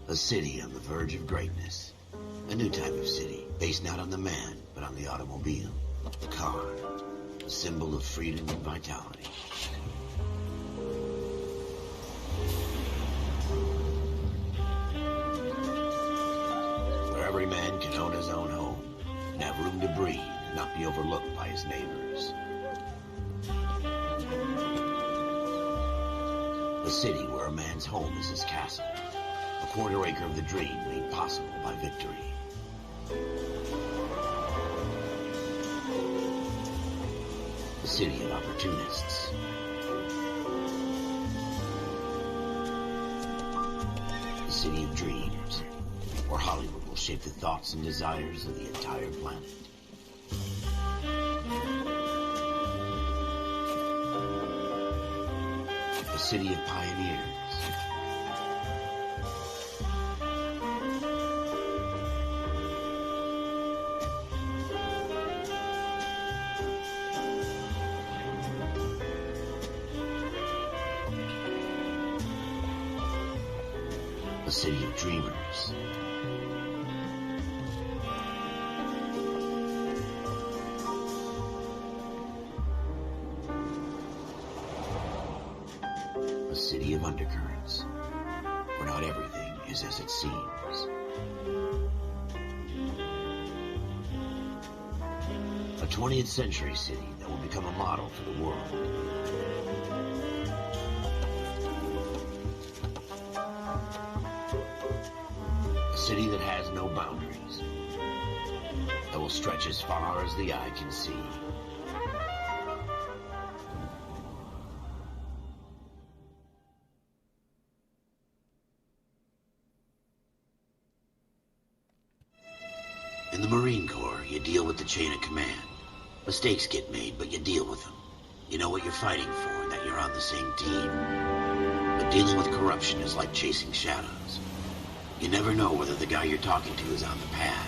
A city on the verge of greatness. A new type of city, based not on the man, but on the automobile. The car. A symbol of freedom and vitality. Where every man can own his own home, and have room to breathe, and not be overlooked by his neighbors. A city where a man's home is his castle. A quarter acre of the dream made possible by victory. A city of opportunists. A city of dreams, where Hollywood will shape the thoughts and desires of the entire planet. A city of pioneers. A city of dreamers. A city of undercurrents, where not everything is as it seems. A 20th century city that will become a model for the world. A city that has no boundaries, that will stretch as far as the eye can see. In the Marine Corps, you deal with the chain of command. Mistakes get made, but you deal with them. You know what you're fighting for, and that you're on the same team. But dealing with corruption is like chasing shadows. You never know whether the guy you're talking to is on the pad,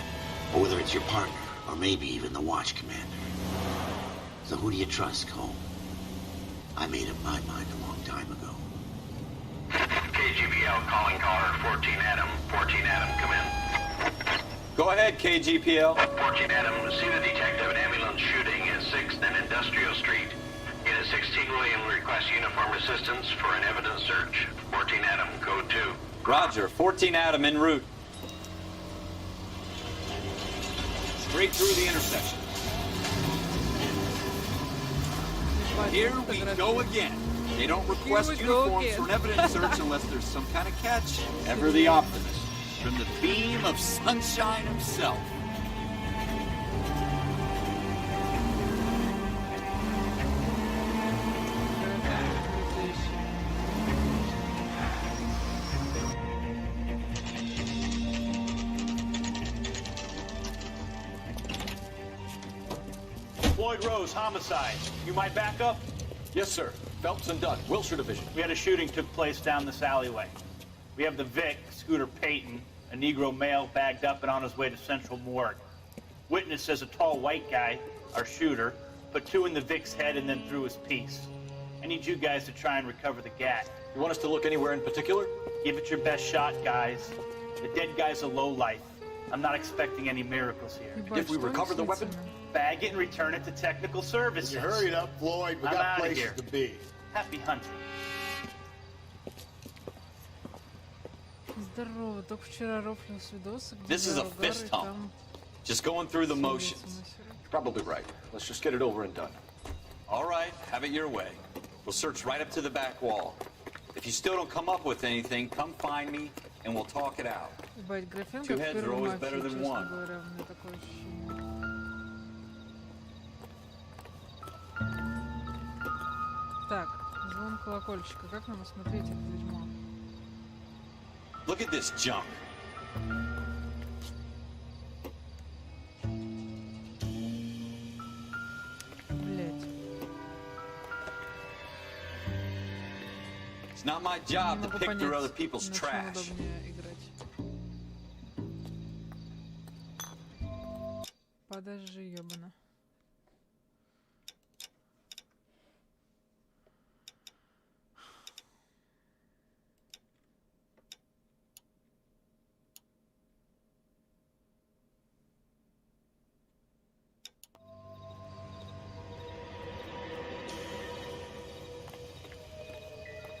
or whether it's your partner, or maybe even the watch commander. So who do you trust, Cole? I made up my mind a long time ago. KGPL calling caller 14 Adam. 14 Adam, come in. Go ahead, KGPL. 14 Adam, see the detective, an ambulance shooting at 6th and Industrial Street. Unit 16 William requests uniform assistance for an evidence search. 14 Adam, code 2. Roger, 14 Adam en route. Straight through the intersection. Here we go again. They don't request uniforms for an evidence search unless there's some kind of catch. Ever the optimist. From the beam of sunshine himself. Floyd Rose, homicide. You might back up? Yes, sir. Phelps and Dunn, Wilshire Division. We had a shooting took place down this alleyway. We have the Vic, Scooter Payton, a Negro male bagged up and on his way to Central Morgue. Witness says a tall white guy, our shooter, put 2 in the Vic's head and then threw his piece. I need you guys to try and recover the gat. You want us to look anywhere in particular? Give it your best shot, guys. The dead guy's a lowlife. I'm not expecting any miracles here. If we recover the weapon? Bag it and return it to technical services. You hurry it up, Floyd. We I'm got outta places here. to be. Happy hunting. Здорово, только вчера рофлился видос, где This is a удар, fist и hump. там Just going through the садится motions. на серый. Probably right. Let's just get it over and done. All right, have it your way. We'll search right up to the back wall. If you still don't come up with anything, come find me and we'll talk it out. Ебать, графен Two как heads в are первой always мафии, better than честно one. говоря, у меня такое ощущение. Так, звон колокольчика. Как нам осмотреть это дерьмо? Look at this junk. Блять. It's not my Не job to могу pick through other понять, people's на чем trash. удобнее играть. Подожди, ёбана.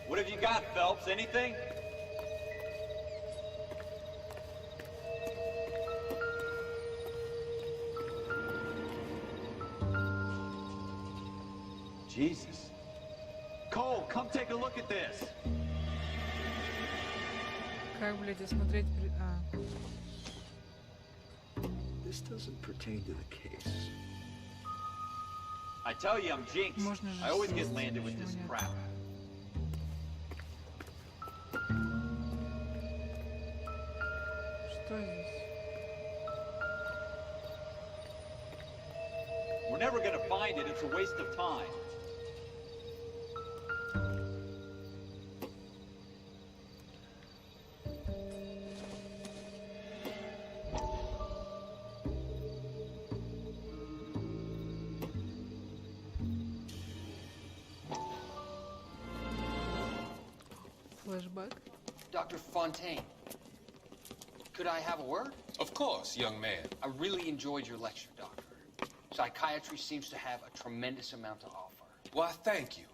What have you got, Phelps? Anything? Jesus. Cole, come take a look at this. Как, блядь, осмотреть... This doesn't pertain to the case. I tell you, I'm jinxed. Можно же I always get съесть, landed with почему this нет? crap. Что здесь? We're never gonna find it. It's a waste of time. Флэшбэк? Dr. Fontaine, could I have a word? Of course, young man. I really enjoyed your lecture, Doctor. Psychiatry seems to have a tremendous amount to offer. Why, thank you.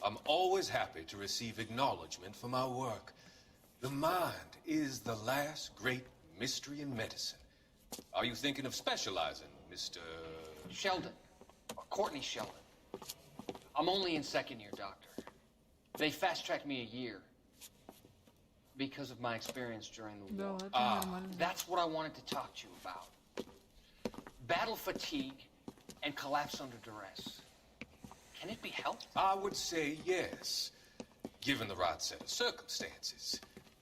I'm always happy to receive acknowledgement for my work. The mind is the last great mystery in medicine. Are you thinking of specializing, Mr. Sheldon, or Courtney Sheldon. I'm only in second year, Doctor. They fast-tracked me a year because of my experience during the Да, war. это нормально. That's what I wanted to talk to you about. Battle fatigue and collapse under duress. Can it be helped? I would say yes, given the right set of circumstances.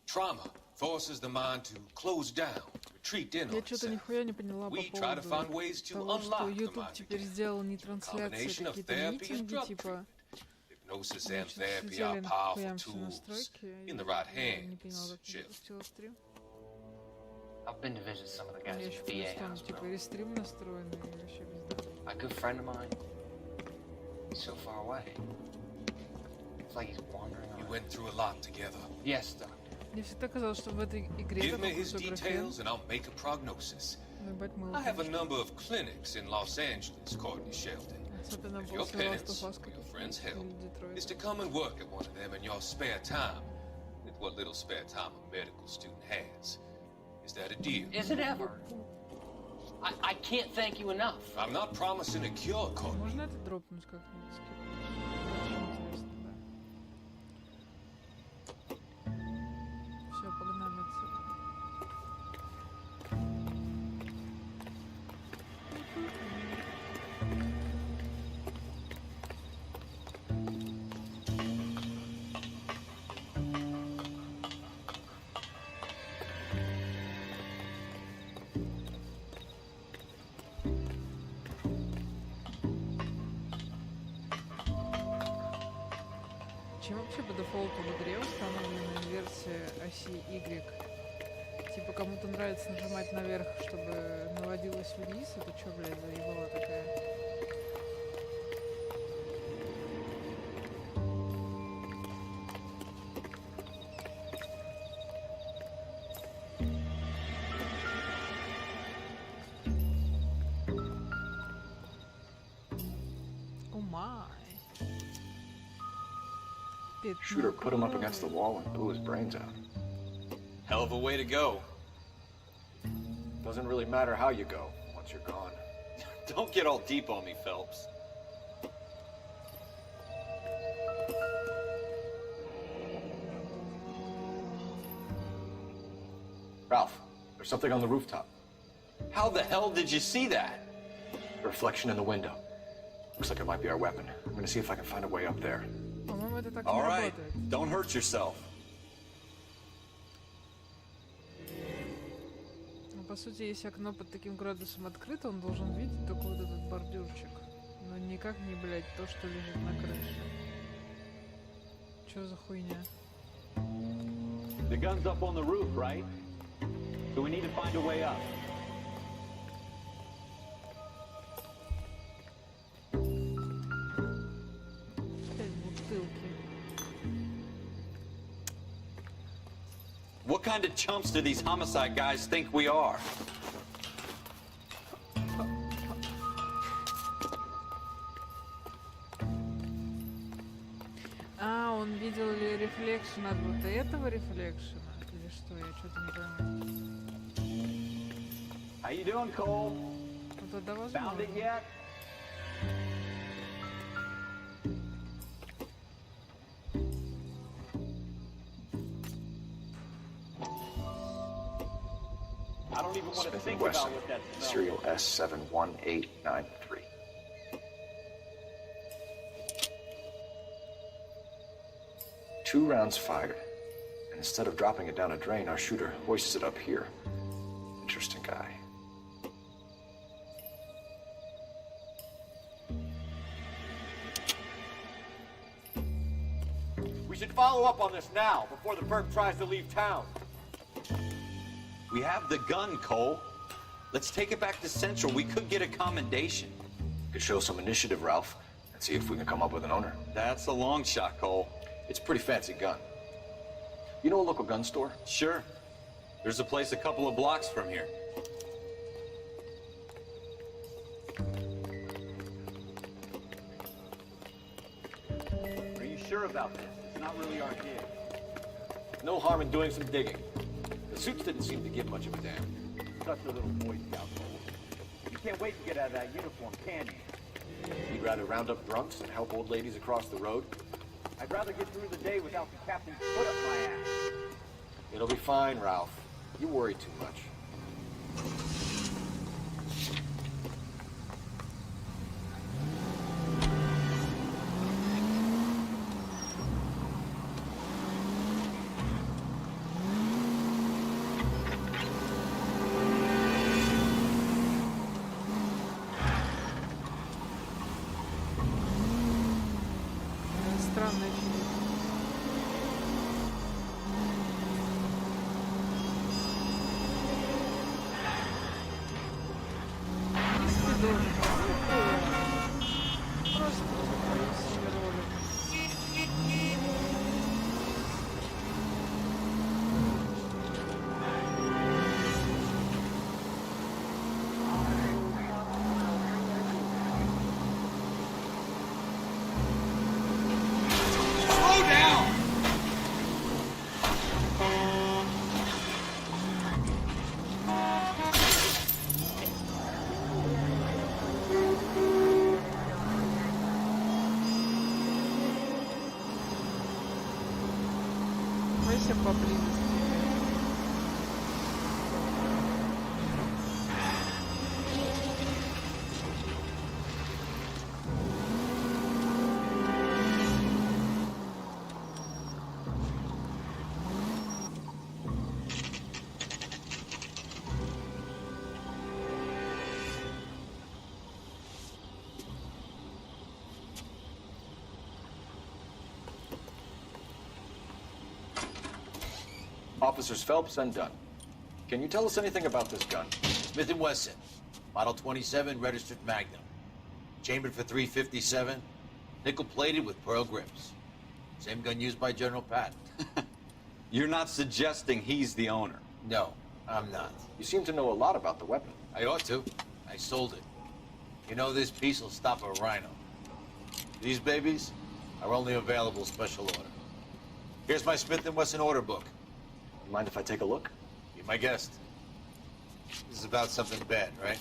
Trauma forces the mind to close down, retreat in on Я что-то itself. нихуя не поняла по We try to find ways to поводу того, что unlock the YouTube mind теперь again. сделал не трансляции, Combination а of какие-то therapy and митинги, drug типа... treatment. Hypnosis and Значит, therapy слетели are powerful нахуям все tools настройки, in the я right не hands. поняла, как я Shit. запустила стрим. I've been to visit some of the У guys меня at еще VA там hospital. типа рестрим настроен, и вообще пизда. A good friend of mine, he's so far away. It's like he's wandering We around. went through a lot together. Yes, Doctor. Мне всегда казалось, что в этой игре Give me такой his крутой графен. details and I'll make a prognosis. Ну, ебать, мыло, I have a конечно. number of clinics in Los Angeles, Courtney Sheldon. Особенно If your после Last penance of Us, or your который friend's help или is to Детройта. come and work at one of them in your spare time, with what little spare time a medical student has. Is that a deal? Is it ever? I can't thank you enough. I'm not promising a cure, Courtney. Можно это дропнуть как-нибудь? Очень интересно, да. Все, погнали отсюда. Чем вообще по дефолту в игре установлена версия оси Y? Типа кому-то нравится нажимать наверх, чтобы наводилось вниз? Это что, блядь, за ебала такая? О май. Shooter put him up against the wall and blew his brains out. Hell of a way to go. Doesn't really matter how you go once you're gone. Don't get all deep on me, Phelps. Ralph, there's something on the rooftop. How the hell did you see that? A reflection in the window. Looks like it might be our weapon. I'm gonna see if I can find a way up there. По-моему, это так не All right, работает. don't hurt yourself. Ну, по сути, если окно под таким градусом открыто, он должен видеть только вот этот бордюрчик. Но никак не, блядь, то, что лежит на крыше. Чё за хуйня? The gun's up on the roof, right? So we need to find a way up. What kind of chumps do these homicide guys think we are? А, он видел ли рефлекшн от вот этого рефлекшена? Или что? Я что-то не пойму. How you doing, Cole? Вот это Found возможно. it yet? I don't even want to Smith think & Wesson, about what that smells. serial S71893. Two rounds fired, and instead of dropping it down a drain, our shooter hoists it up here. Interesting guy. We should follow up on this now, before the perp tries to leave town. We have the gun, Cole. Let's take it back to Central. We could get a commendation. Could show some initiative, Ralph, and see if we can come up with an owner. That's a long shot, Cole. It's a pretty fancy gun. You know a local gun store? Sure. There's a place a couple of blocks from here. Are you sure about this? It's not really our gig. No harm in doing some digging. The suits didn't seem to give much of a damn. Such a little Boy Scout, Cole. You can't wait to get out of that uniform, can you? You'd rather round up drunks than help old ladies across the road? I'd rather get through the day without the captain's foot up my ass. It'll be fine, Ralph. You worry too much. Странная фигня. Не спидометр. Просто себе ролик. Slow down! Бойся поблизости. Officers Phelps and Dunn. Can you tell us anything about this gun? Smith & Wesson, Model 27, registered Magnum. Chambered for .357, nickel-plated with pearl grips. Same gun used by General Patton. You're not suggesting he's the owner. No, I'm not. You seem to know a lot about the weapon. I ought to. I sold it. You know, this piece will stop a rhino. These babies are only available special order. Here's my Smith & Wesson order book. You mind if I take a look? Be my guest. This is about something bad, right?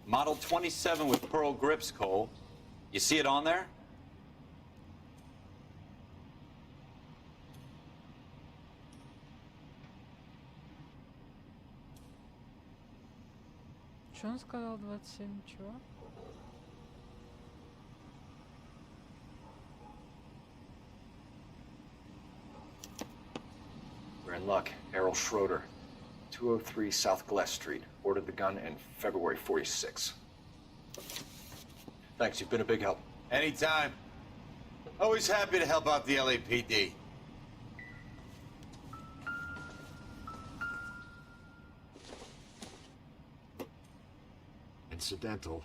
Model 27 with pearl grips, Cole. You see it on there? Что он сказал 27? Чего? We're in luck. Errol Schroeder, 203 South Glass Street. Ordered the gun in February '46. Thanks, you've been a big help. Anytime. Always happy to help out the LAPD. Incidental.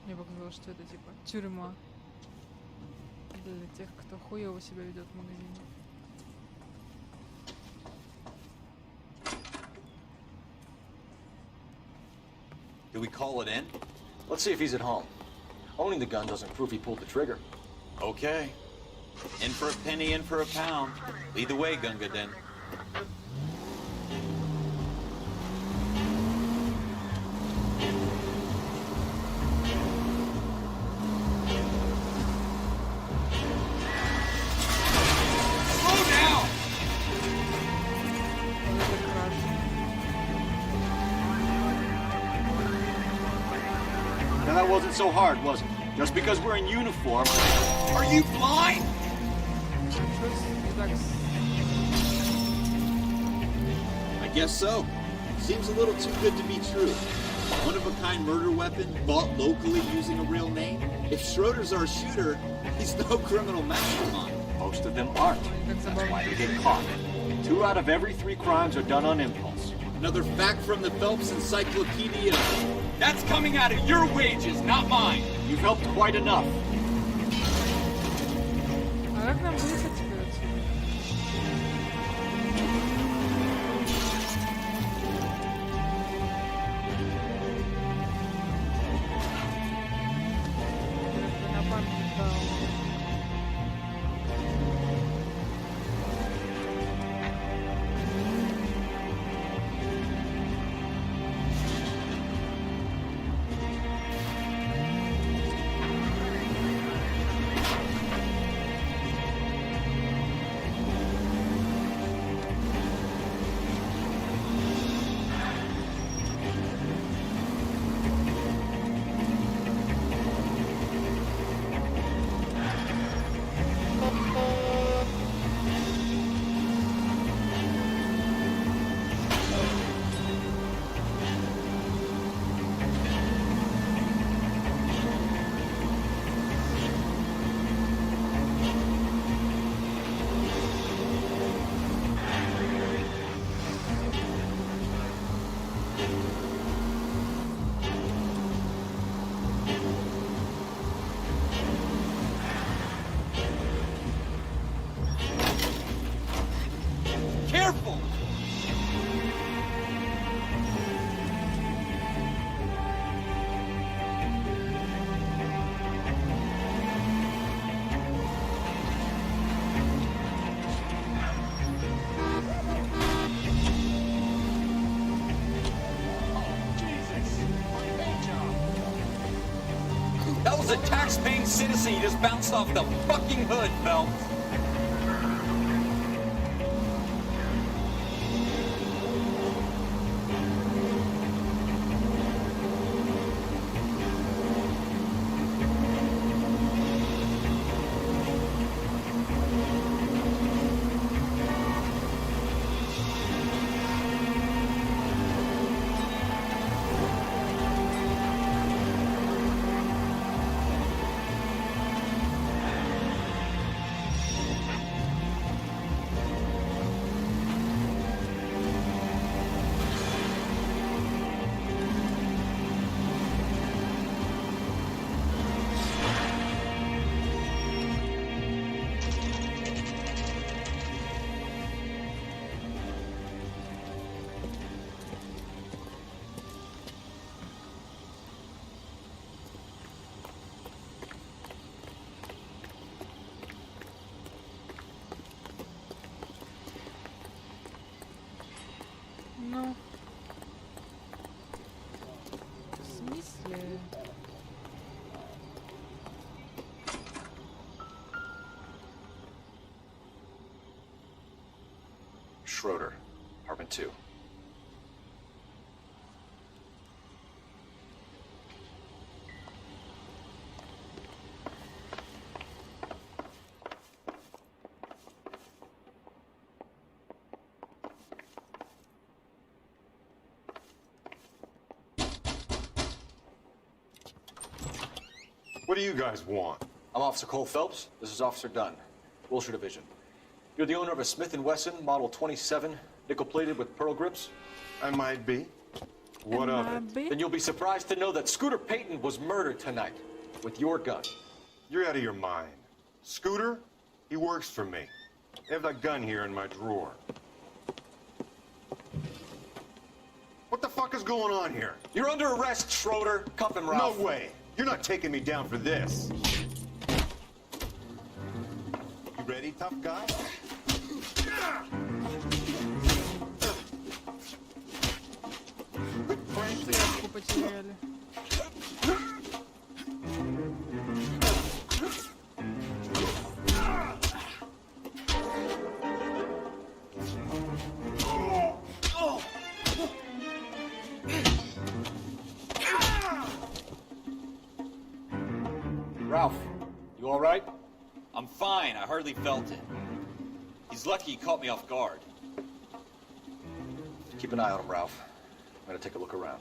Мне показалось, что это типа тюрьма для тех, кто хуёво себя ведет в магазине. Do we call it in? Let's see if he's at home. Owning the gun doesn't prove he pulled the trigger. Okay. In for a penny, in for a pound. Lead the way, Gunga Den. Now that wasn't so hard, was it? Just because we're in uniform. Are you blind? I guess so. Seems a little too good to be true. One-of-a-kind murder weapon bought locally using a real name? If Schroeder's our shooter, he's no criminal mastermind. Most of them aren't. That's why they get caught. 2 out of every 3 crimes are done on impulse. Another fact from the Phelps Encyclopedia. That's coming out of your wages, not mine. You've helped quite enough. А как нам выехать теперь отсюда? Напарник дал. Careful! That was a tax-paying citizen you just bounced off the fucking hood, Phelps. Ну. В смысле? Schroeder, apartment 2. What do you guys want? I'm Officer Cole Phelps. This is Officer Dunn, Wilshire Division. You're the owner of a Smith & Wesson Model 27, nickel-plated with pearl grips? I might be. What of it? Then you'll be surprised to know that Scooter Payton was murdered tonight with your gun. You're out of your mind. Scooter? He works for me. I have that gun here in my drawer. What the fuck is going on here? You're under arrest, Schroeder. Cuff him, Ralph. No way. You're not taking me down for this. You ready, tough guy? Связку потеряли. Ralph, you all right? I'm fine. I hardly felt it. He's lucky he caught me off guard. Keep an eye on him, Ralph. I'm gonna take a look around.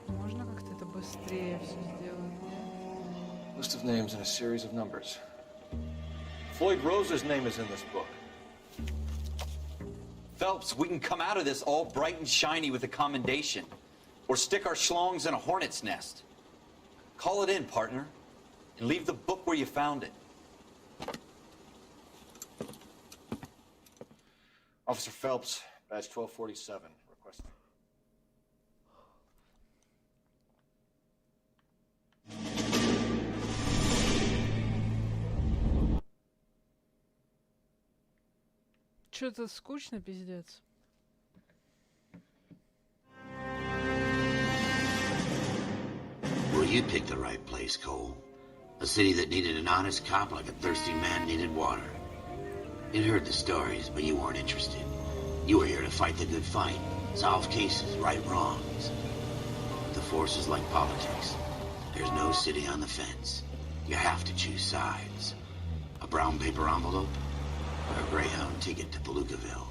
Можно как-то это быстрее все сделать? List of names and a series of numbers. Floyd Rose's name is in this book. Phelps, we can come out of this all bright and shiny with a commendation. Or stick our schlongs in a hornet's nest. Call it in, partner. And leave the book where you found it. Officer Phelps, badge 1247. Request. Что-то скучно, пиздец. Well, you picked the right place, Cole. A city that needed an honest cop like a thirsty man needed water. You'd heard the stories, but you weren't interested. You were here to fight the good fight, solve cases, right wrongs. The force is like politics. There's no city on the fence. You have to choose sides. A brown paper envelope or a Greyhound ticket to Palookaville.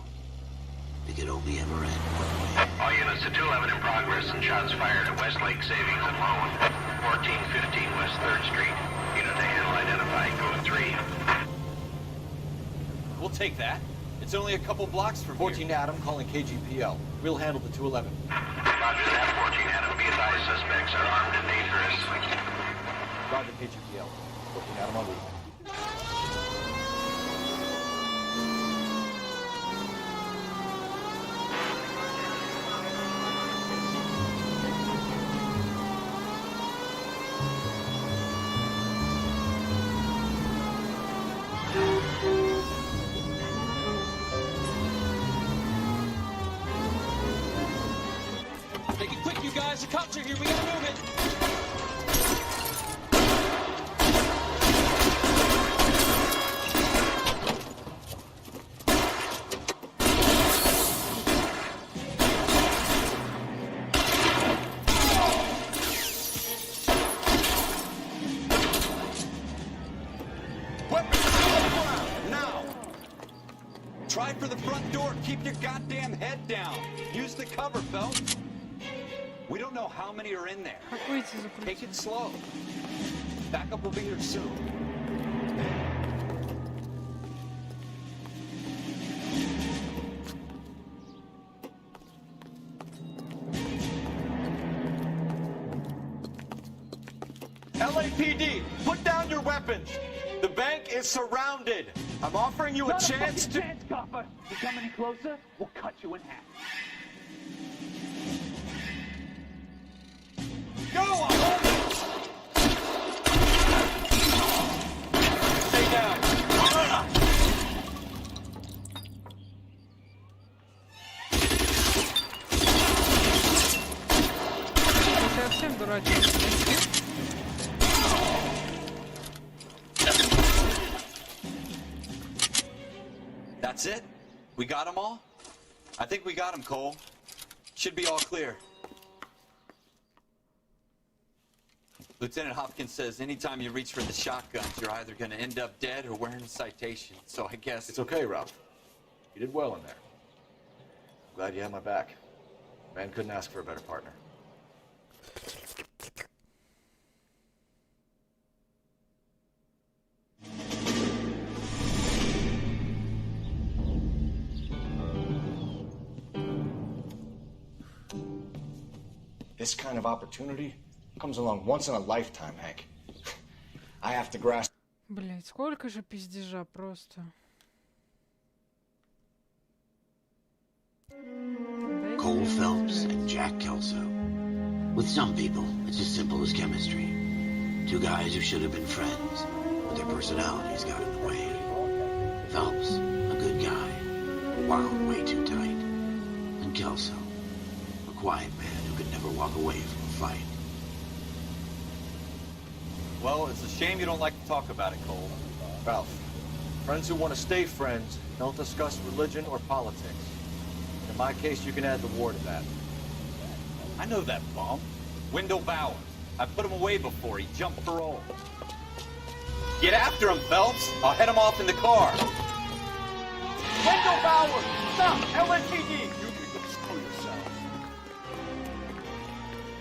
It could only ever end one way. All units to 211 in progress and shots fired at Westlake Savings and Loan, 1415 West 3rd Street. Unit to handle identified, code 3. We'll take that. It's only a couple blocks from 14 here. Adam calling KGPL. We'll handle the 211. Roger that, 14 Adam. Be advised, suspects are armed and dangerous. Roger KGPL. 14 Adam on route. Make it quick, you guys. The cops are here. We gotta move it. Try for the front door. Keep your goddamn goddamn head down. Use the cover, Phelps. We don't know how many are in there. Take it slow. Backup will be here soon. LAPD, put down your weapons. The bank is surrounded. I'm offering you a chance to... chance, copper. You come any closer, we'll cut you in half. Go on! Stay down. Совсем дурачок. That's it? We got them all? I think we got them, Cole. Should be all clear. Lieutenant Hopkins says anytime you reach for the shotguns, you're either going to end up dead or wearing a citation. So I guess... It's okay, Ralph. You did well in there. Glad you had my back. Man couldn't ask for a better partner. This kind of opportunity comes along once in a lifetime, Hank. I have to grasp. Блять, сколько же пиздежа просто. Cole Phelps and Jack Kelso. With some people, it's as simple as chemistry. Two guys who should have been friends, but their personalities got in the way. Phelps, a good guy, wound way too tight. And Kelso, a quiet man who could never walk away from a fight. Well, it's a shame you don't like to talk about it, Cole. Ralph, friends who want to stay friends don't discuss religion or politics. In my case, you can add the war to that. I know that bum. Wendell Bowers. I put him away before. He jumped parole. Get after him, Phelps. I'll head him off in the car. Wendell Bowers! Stop! LAPD! You can go screw yourself.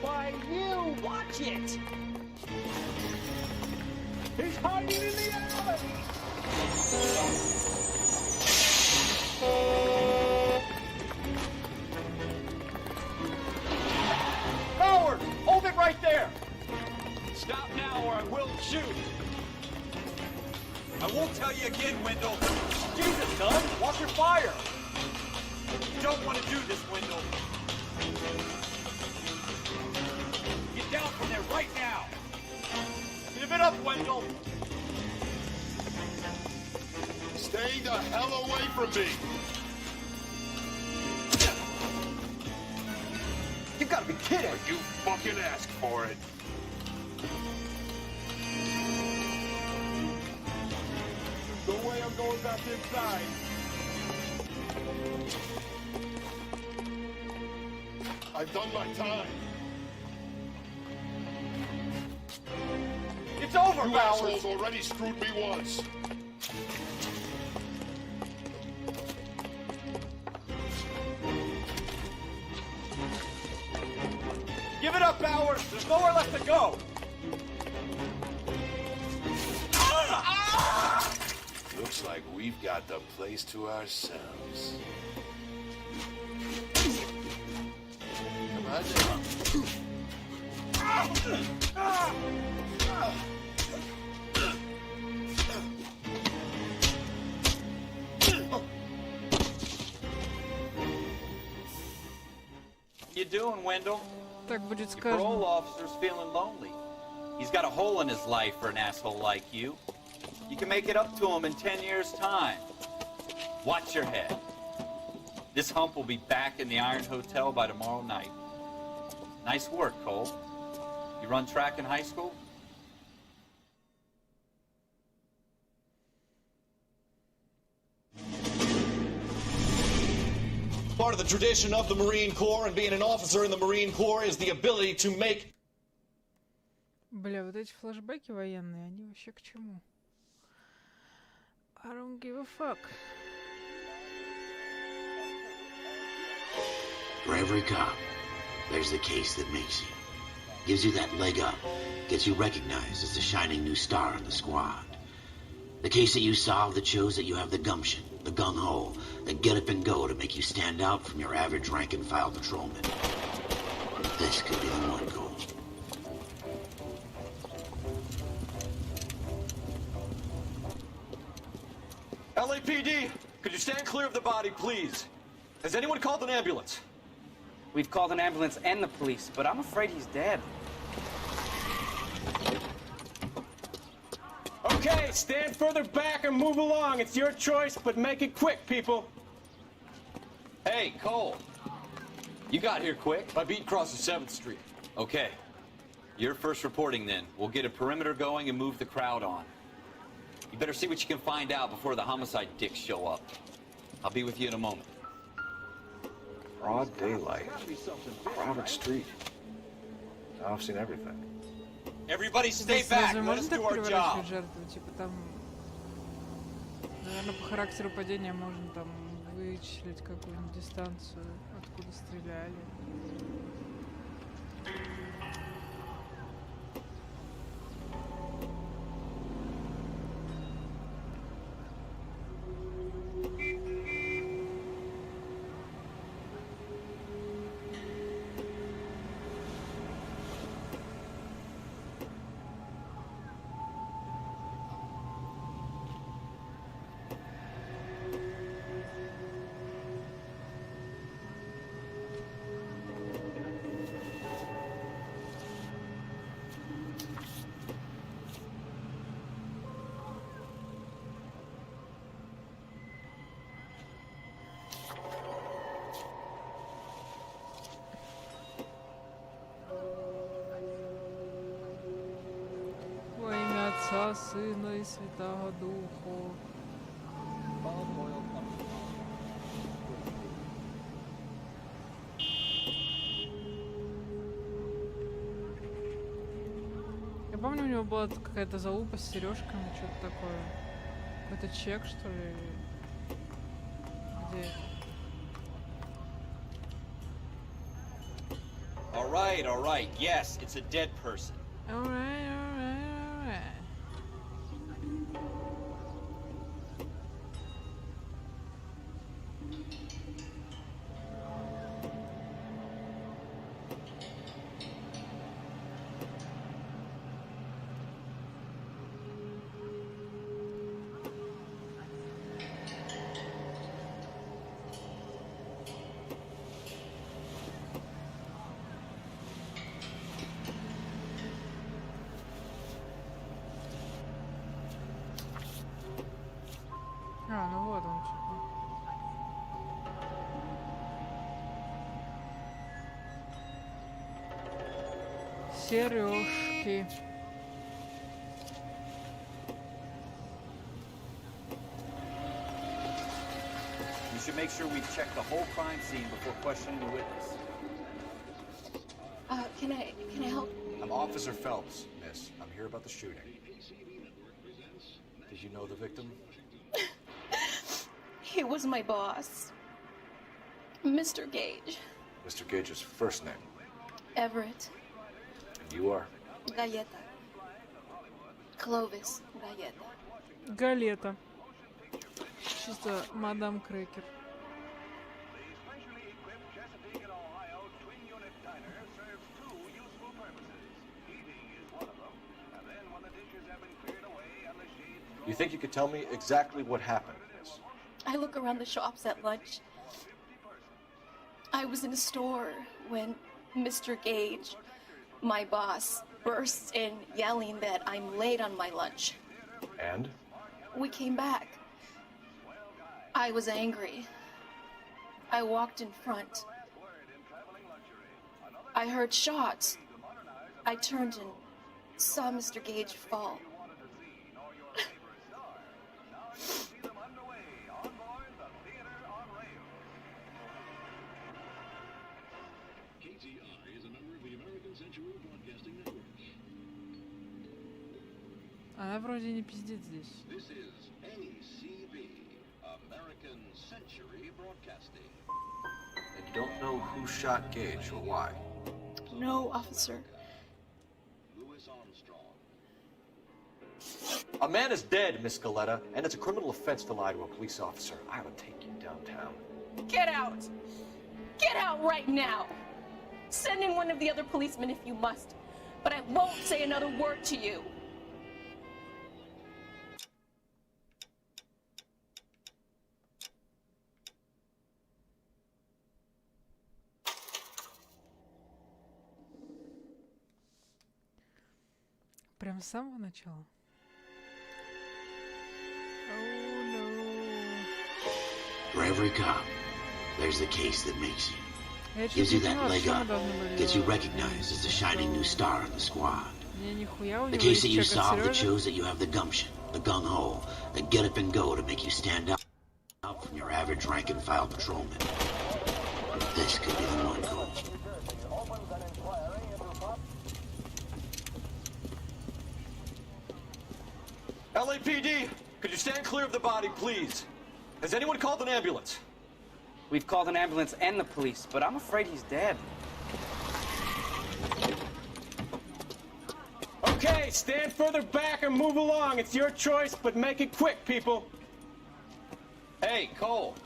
Why, you watch it! He's hiding in the alley! Bowers! Hold it right there! Stop now or I will shoot! I won't tell you again, Wendell. Jesus, son! Watch your fire! You don't want to do this, Wendell. Get down from there right now. Give it up, Wendell! Stay the hell away from me! You gotta be kidding! You fucking asked for it. No way I'm going back inside. I've done my time. It's over, You Bowers! assholes already screwed me once. Give it up, Bowers! There's nowhere left to go! Looks like we've got the place to ourselves. Come on, You doing, Wendell? Так будет Your parole сказано. officer's feeling lonely. He's got a hole in his life for an asshole like you. You can make it up to him in 10 years' time. Watch your head. This hump will be back in the Iron Hotel by tomorrow night. Nice work, Cole. You run track in high school? Part of the tradition of the Marine Corps and being an officer in the Marine Corps is the ability to make... Бля, вот эти флешбеки военные, они вообще к чему? I don't give a fuck. For every cop, there's the case that makes you. Gives you that leg up, gets you recognized as the shining new star in the squad. The case that you solve that shows that you have the gumption, the gung-ho, the get up and go to make you stand out from your average rank-and-file patrolman. This could be the one goal. LAPD, could you stand clear of the body, please? Has anyone called an ambulance? We've called an ambulance and the police, but I'm afraid he's dead. Okay, stand further back and move along. It's your choice, but make it quick, people. Hey, Cole. You got here quick. My beat crosses 7th Street. Okay. You're first reporting then. We'll get a perimeter going and move the crowd on. You better see what you can find out before the homicide dicks show up. I'll be with you in a moment. Broad daylight. Crowded street. Now I've seen everything. Everybody stay Здесь back. разве Let можно us так do our переворачивать job. жертву? Типа там, наверное, по характеру падения можно там вычислить какую-нибудь дистанцию, откуда стреляли. Во имя Отца, Сына и Святого Духа. Я помню, у него была какая-то залупа с сережками, что-то такое. Какой-то чек, что ли? Где? All right. Yes, it's a dead person. Alright. А, ну вот он типа. Сережки. You should make sure we check the whole crime scene before questioning the witness. Can I help? I'm Officer Phelps, miss. I'm here about the shooting. Did you know the victim? He was my boss, Mr. Gage. Mr. Gage's first name. Everett. And you are? Galleta. Clovis Galleta. Галета. Чисто мадам Крекер. You think you could tell me exactly what happened? I look around the shops at lunch. I was in a store when Mr. Gage, my boss, bursts in yelling that I'm late on my lunch. And? We came back. I was angry. I walked in front. I heard shots. I turned and saw Mr. Gage fall. Она вроде не пиздит здесь. This is ACB, American Century Broadcasting. And you don't know know who shot Gage or why? No, officer. A man is dead, Miss Galetta, and it's a criminal offense to lie to a police officer. I will take you downtown. Get out! Get out right now! Send in one of the other policemen if you must, but I won't say another word to you. Прям с самого начала. For every cop, there's the case that makes you. Я Gives you чуть не that поняла, leg что мы up, должны были gets you делать. recognized as the shining new star in the squad. Не, нихуя у The него case есть that you чек от solved that Сережи. shows that you have the gumption, the gung-ho, the get up and go to make you stand out from your average rank and file patrolman. This could be the one, Cole. LAPD, could you stand clear of the body, please? Has anyone called an ambulance? We've called an ambulance and the police, but I'm afraid he's dead. Okay, stand further back or move along. It's your choice, but make it quick, people. Hey, Cole.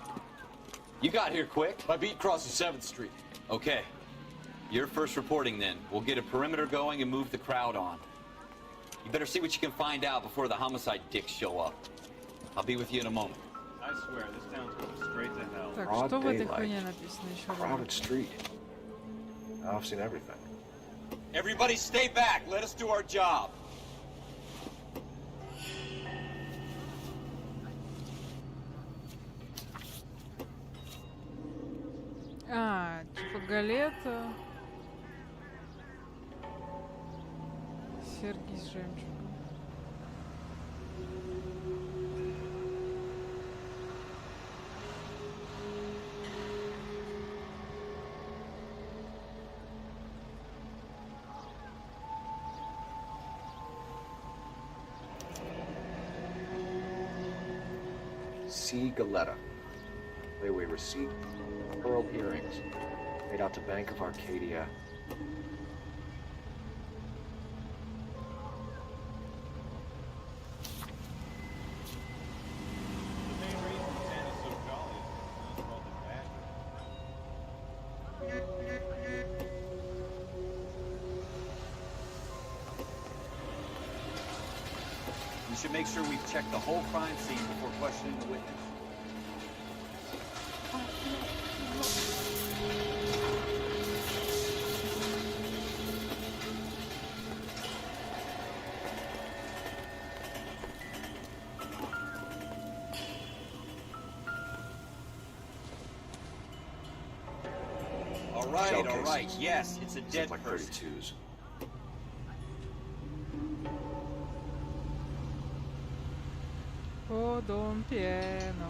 You got here quick. My beat crosses 7th Street. Okay. You're first reporting then. We'll get a perimeter going and move the crowd on. You better see what you can find out before the homicide dicks show up. I'll be with you in a moment. I swear, this town's going straight to hell. Так, Broad что в этой daylight. хуйне написано еще раз? Crowded street. I've seen everything. Everybody stay back. Let us do our job. А, типа галета. Серьги с жемчугом. C. Galetta. Layaway receipt. Pearl earrings. Made out to Bank of Arcadia. We should make sure we've checked the whole crime scene before questioning the witness. All right. Yes, it's a dead like person. 32s. По дом пьяно.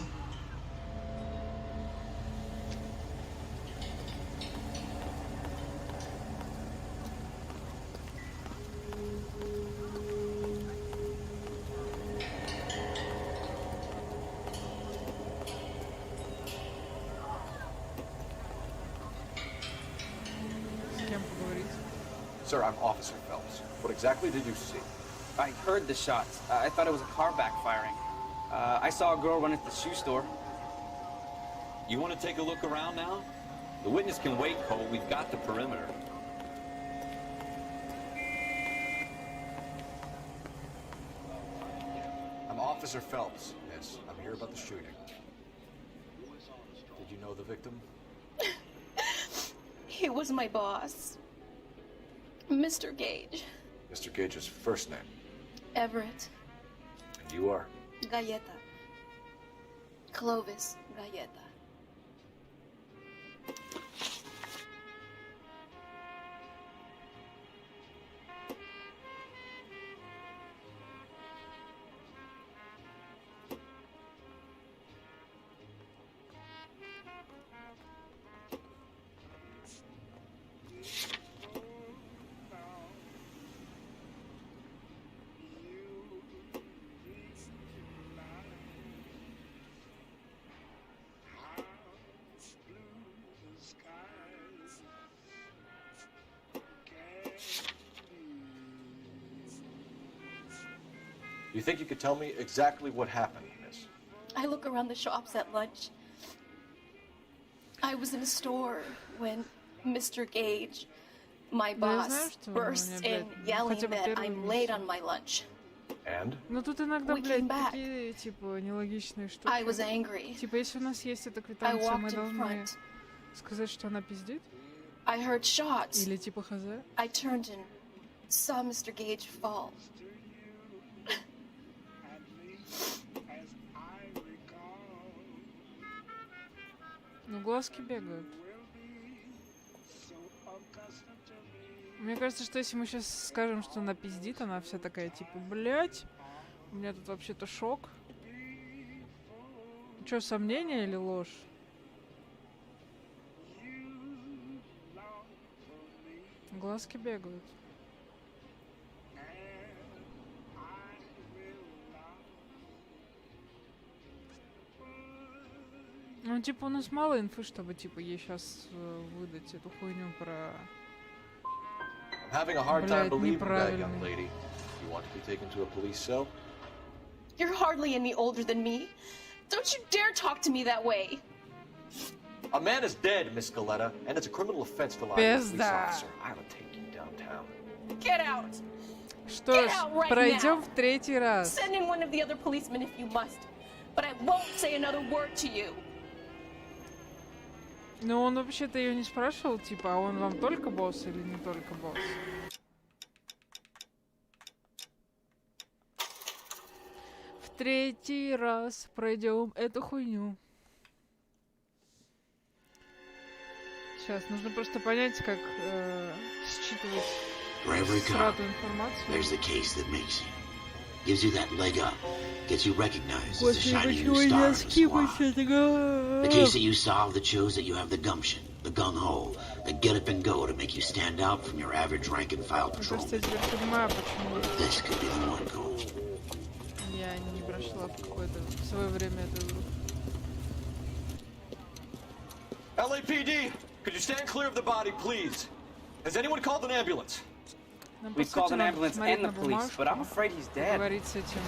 С кем поговорить? Sir, I'm Officer Phelps. What exactly did you see? I heard the shots. I thought it was a car backfiring. I saw a girl run at the shoe store. You want to take a look around now? The witness can wait, Cole. We've got the perimeter. I'm Officer Phelps. Yes, I'm here about the shooting. Did you know the victim? He was my boss, Mr. Gage. Mr. Gage's first name. Everett. And you are? Galleta. Clovis Galleta. You think you could tell me exactly what happened, miss? I look around the shops at lunch. I was in a store when Mr. Gage, my boss, bursts in yelling that I'm late on my lunch. And? Ну тут иногда, We блядь, came back. такие, типа, нелогичные штуки. I was angry. Типа, если у нас есть эта I квитанция, мы walked in должны front. сказать, что она пиздит? I heard shots. Или типа хз? I turned and saw Mr. Gage fall. Ну, глазки бегают. Мне кажется, что если мы сейчас скажем, что она пиздит, она вся такая, типа, блять, у меня тут вообще-то шок. Что, сомнение или ложь? Глазки бегают. Ну, типа, у нас мало инфы, чтобы, типа, ей сейчас выдать эту хуйню про... I'm having a hard time Блядь, believing that, неправильно. young lady. You want to be taken to a police cell? You're hardly any older than me. Don't you dare talk to me that way. A man is dead, Miss Galetta, and it's a criminal offense to lie to a police Пизда. officer. I will take you downtown. Get out. Что Get ж, out right пройдем now. в третий раз. Send in one of the other policemen if you must. But I won't say another word to you. Ну, он вообще-то ее не спрашивал, типа, а он вам только босс или не только босс? В третий раз пройдем эту хуйню. Сейчас, нужно просто понять, как считывать срату информацию. There's the case that makes you. Gives you that leg up. Gets you recognized as a Господи, shining почему new я star in the скипаю squad. этого? The case that you solved that shows that you have the gumption, the gung-ho, the get up and go to make you stand out from your average rank-and-file Мне patrol. кажется, я теперь понимаю, почему This could be the one, Cole. я не прошла в какое-то в свое время эту игру. LAPD, could you stand clear of the body, please? Has anyone called an ambulance? Нам, по We've сути, called an надо ambulance посмотреть and на the police, бумажку, but I'm afraid he's dead. поговорить с этим.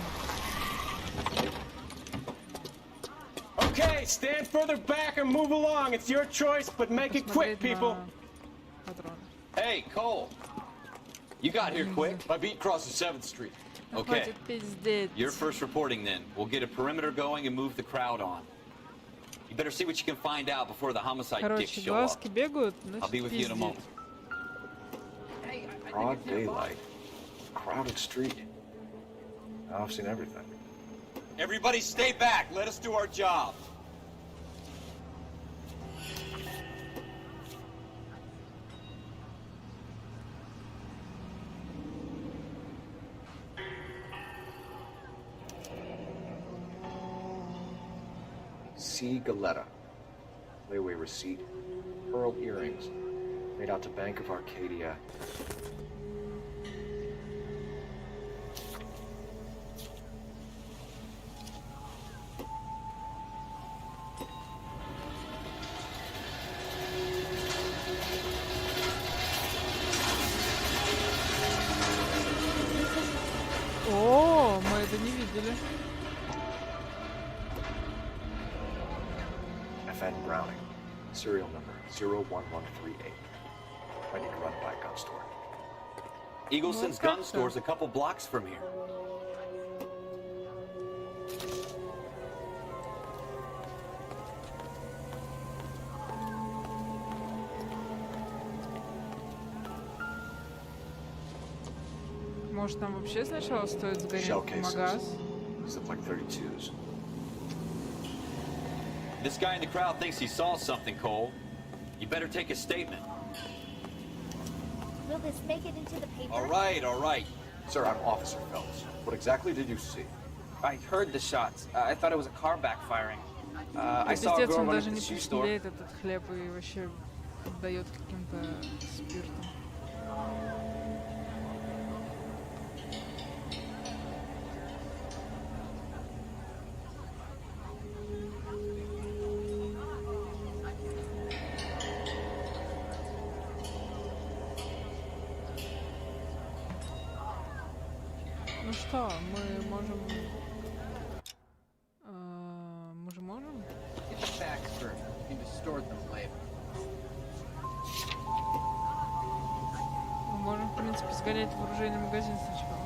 Okay, stand further back and move along. It's your choice, but make it quick, people. Hey, Cole. You got here quick. My beat crosses 7th Street. Okay. Хватит пиздеть. You're first reporting then. We'll get a perimeter going and move the crowd on. You better see what you can find out before the homicide dicks Короче, show up. глазки бегают, I'll be значит with you in a пиздит. moment. Broad daylight. Crowded street. Now I've seen everything. Everybody stay back. Let us do our job. C. Galetta. Layaway receipt. Pearl earrings. Made out to Bank of Arcadia. О, мы это не видели. FN Browning. Serial number 01138. I need to run by a gun store. Eagleson's gun store's a couple blocks from here. Может, нам вообще сначала стоит сгонять Shell в cases. магаз? These look like 32s. This guy in the crowd thinks he saw something, Cole. You better take a statement. Will this make it into the paper? All right, all right. Sir, I'm Officer Phelps. What exactly did you see? I heard the shots. I thought it was a car backfiring. I saw a Пиздец, girl он run даже into не the shoe store. похмелеет этот хлеб и вообще дает каким-то спиртом. Ну что, мы можем... мы же можем? Мы можем, в принципе, сгонять в оружейный магазин сначала.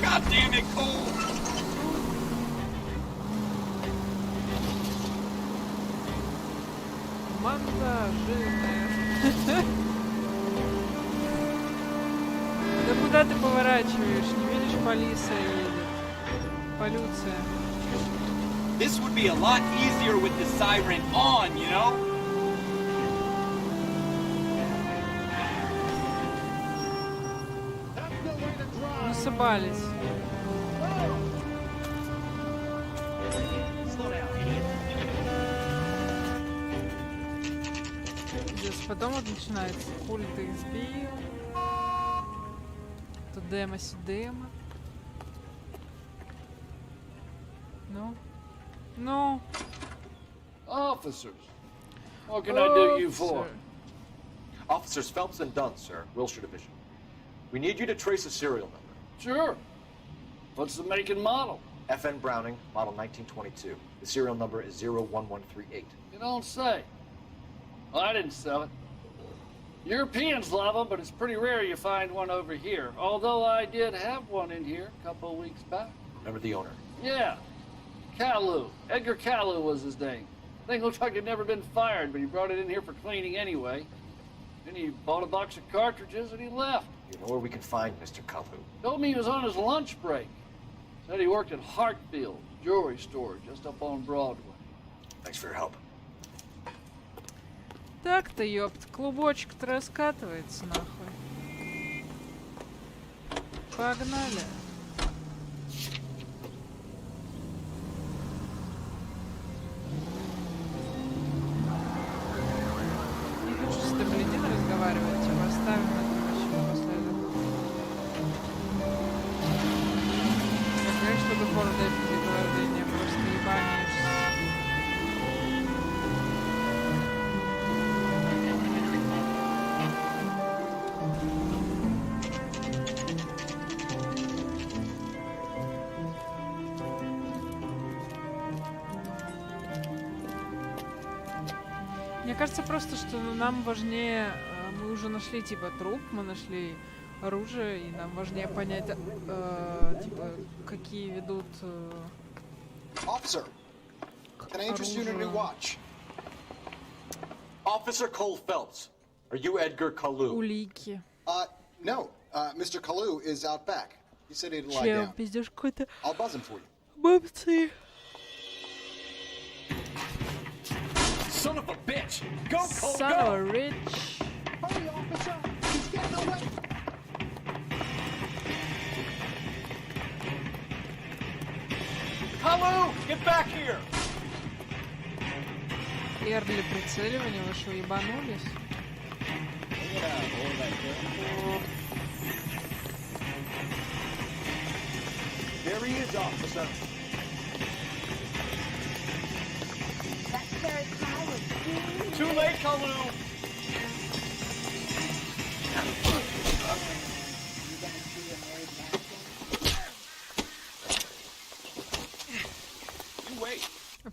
God damn it, Cole! Команда жирная. Да куда ты поворачиваешь? Не видишь, полиция едет. Полюция. This would be a lot easier with the siren on, you know? Насыбались. Здесь потом вот начинается. Хули ты их сбил. Тут демо-сидемо. Ну? Ну? Officers, what can I do you for? Officers Phelps and Dunn, sir, Wilshire Division. We need you to trace a serial number. Sure. What's the make and model? FN Browning, model 1922. The serial number is 01138. You don't say. Well, I didn't sell it. Europeans love them, but it's pretty rare you find one over here. Although I did have one in here a couple of weeks back. Remember the owner? Yeah. Caillou. Edgar Caillou was his name. Thing looked like it'd never been fired, but he brought it in here for cleaning anyway. Then he bought a box of cartridges and he left. You know where we can find Mr. Caillou? Told me he was on his lunch break. Said he worked at Hartfield jewelry store just up on Broadway. Thanks for your help. Так-то, ёпт, клубочек-то раскатывается, нахуй. Погнали. Не хочу с Таблетин разговаривать, а поставим это вообще напоследок. Какая что-то форда предложение, просто ебанишься. Мне кажется просто, что нам важнее, мы уже нашли типа труп, мы нашли оружие, и нам важнее понять, типа, какие ведут Officer, can I interest you in a new watch? Officer Cole Phelps, are you Edgar Caillou? улики. No. Mr. Caillou is out back. He said he'd lie Чел, down. пиздешь какой-то I'll buzz him for you. бабцы. Son of a bitch! Go, Cole, Son go! of a rich. Hurry, officer! He's getting away! Caillou, get back here! R для прицеливания, вы что, ебанулись? There he is, officer. Too late, Caillou!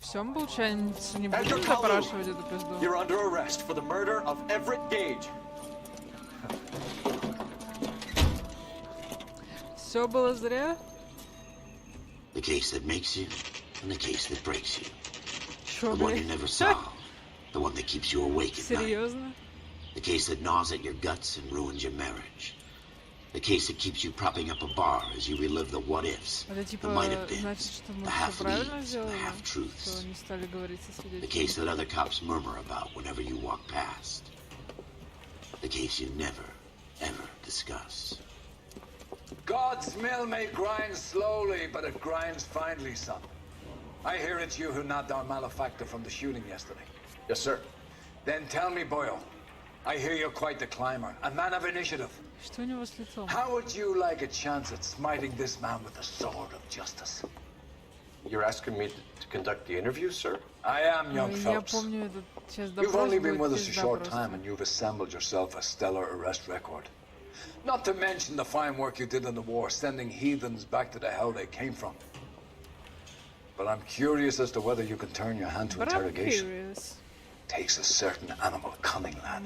Все, получается, не будем запрашивать эту пизду. You're under arrest for the murder of Everett Gage. Все было зря? The case that makes you, and the case that breaks you. Чё, The one you блядь? never solve. The one that keeps you awake at night. Серьезно? The case that gnaws at your guts and ruins your marriage. The case that keeps you propping up a bar as you relive the what-ifs, Это the типа might-have-beens, значит, что мы the все правильно half-leads, the сделали, что half-truths. не стали говорить со The свидетелями. case that other cops murmur about whenever you walk past. The case you never, ever discuss. God's mill may grind slowly, but it grinds finely, son. I hear it's you who knocked down Malefactor from the shooting yesterday. Yes, sir. Then tell me, Boyle, I hear you're quite the climber, a man of initiative. Что у него с лицом? How would you like a chance at smiting this man with the sword of justice? You're asking me to conduct the interview, sir? I am, young Я Phelps. помню этот часть You've допроса only been будет with us a пизда short просто. time, and you've assembled yourself a stellar arrest record. Not to mention the fine work you did in the war, sending heathens back to the hell they came from. But I'm curious as to whether you can turn your hand to But I'm interrogation. curious. Takes a certain animal cunning, lad.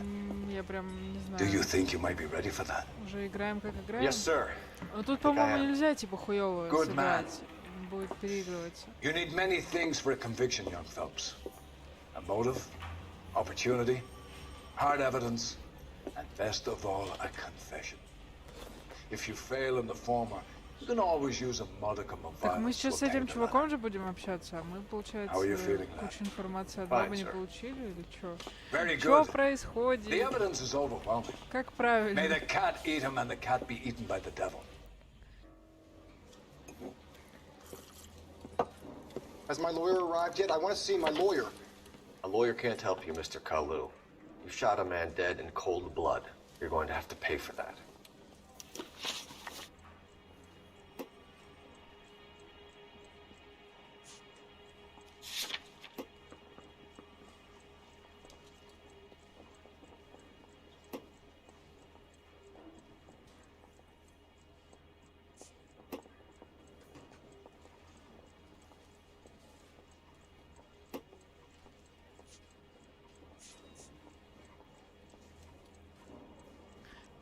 Я прям не Do you знаю. think you might be ready for that? Уже играем как играем. Yes, sir. Но тут, I am. по-моему, нельзя типа хуёво Good man. сыграть. Он будет переигрывать. You need many things for a conviction, young Phelps. A motive, opportunity, hard evidence, and best of all, a confession. If you fail in the former, you can always use a modicum of Так мы violence сейчас с to этим obtain the чуваком же будем общаться, а мы, получается, How are you feeling, lad? кучу информации от Fine, бабы не sir. получили или чё? Very Чё good. происходит? The evidence is overwhelming. Как May правильно? the cat eat him and the cat be eaten by the devil. Has my lawyer arrived yet? I want to see my lawyer. A lawyer can't help you, Mr. Kalu. You shot a man dead in cold blood. You're going to have to pay for that.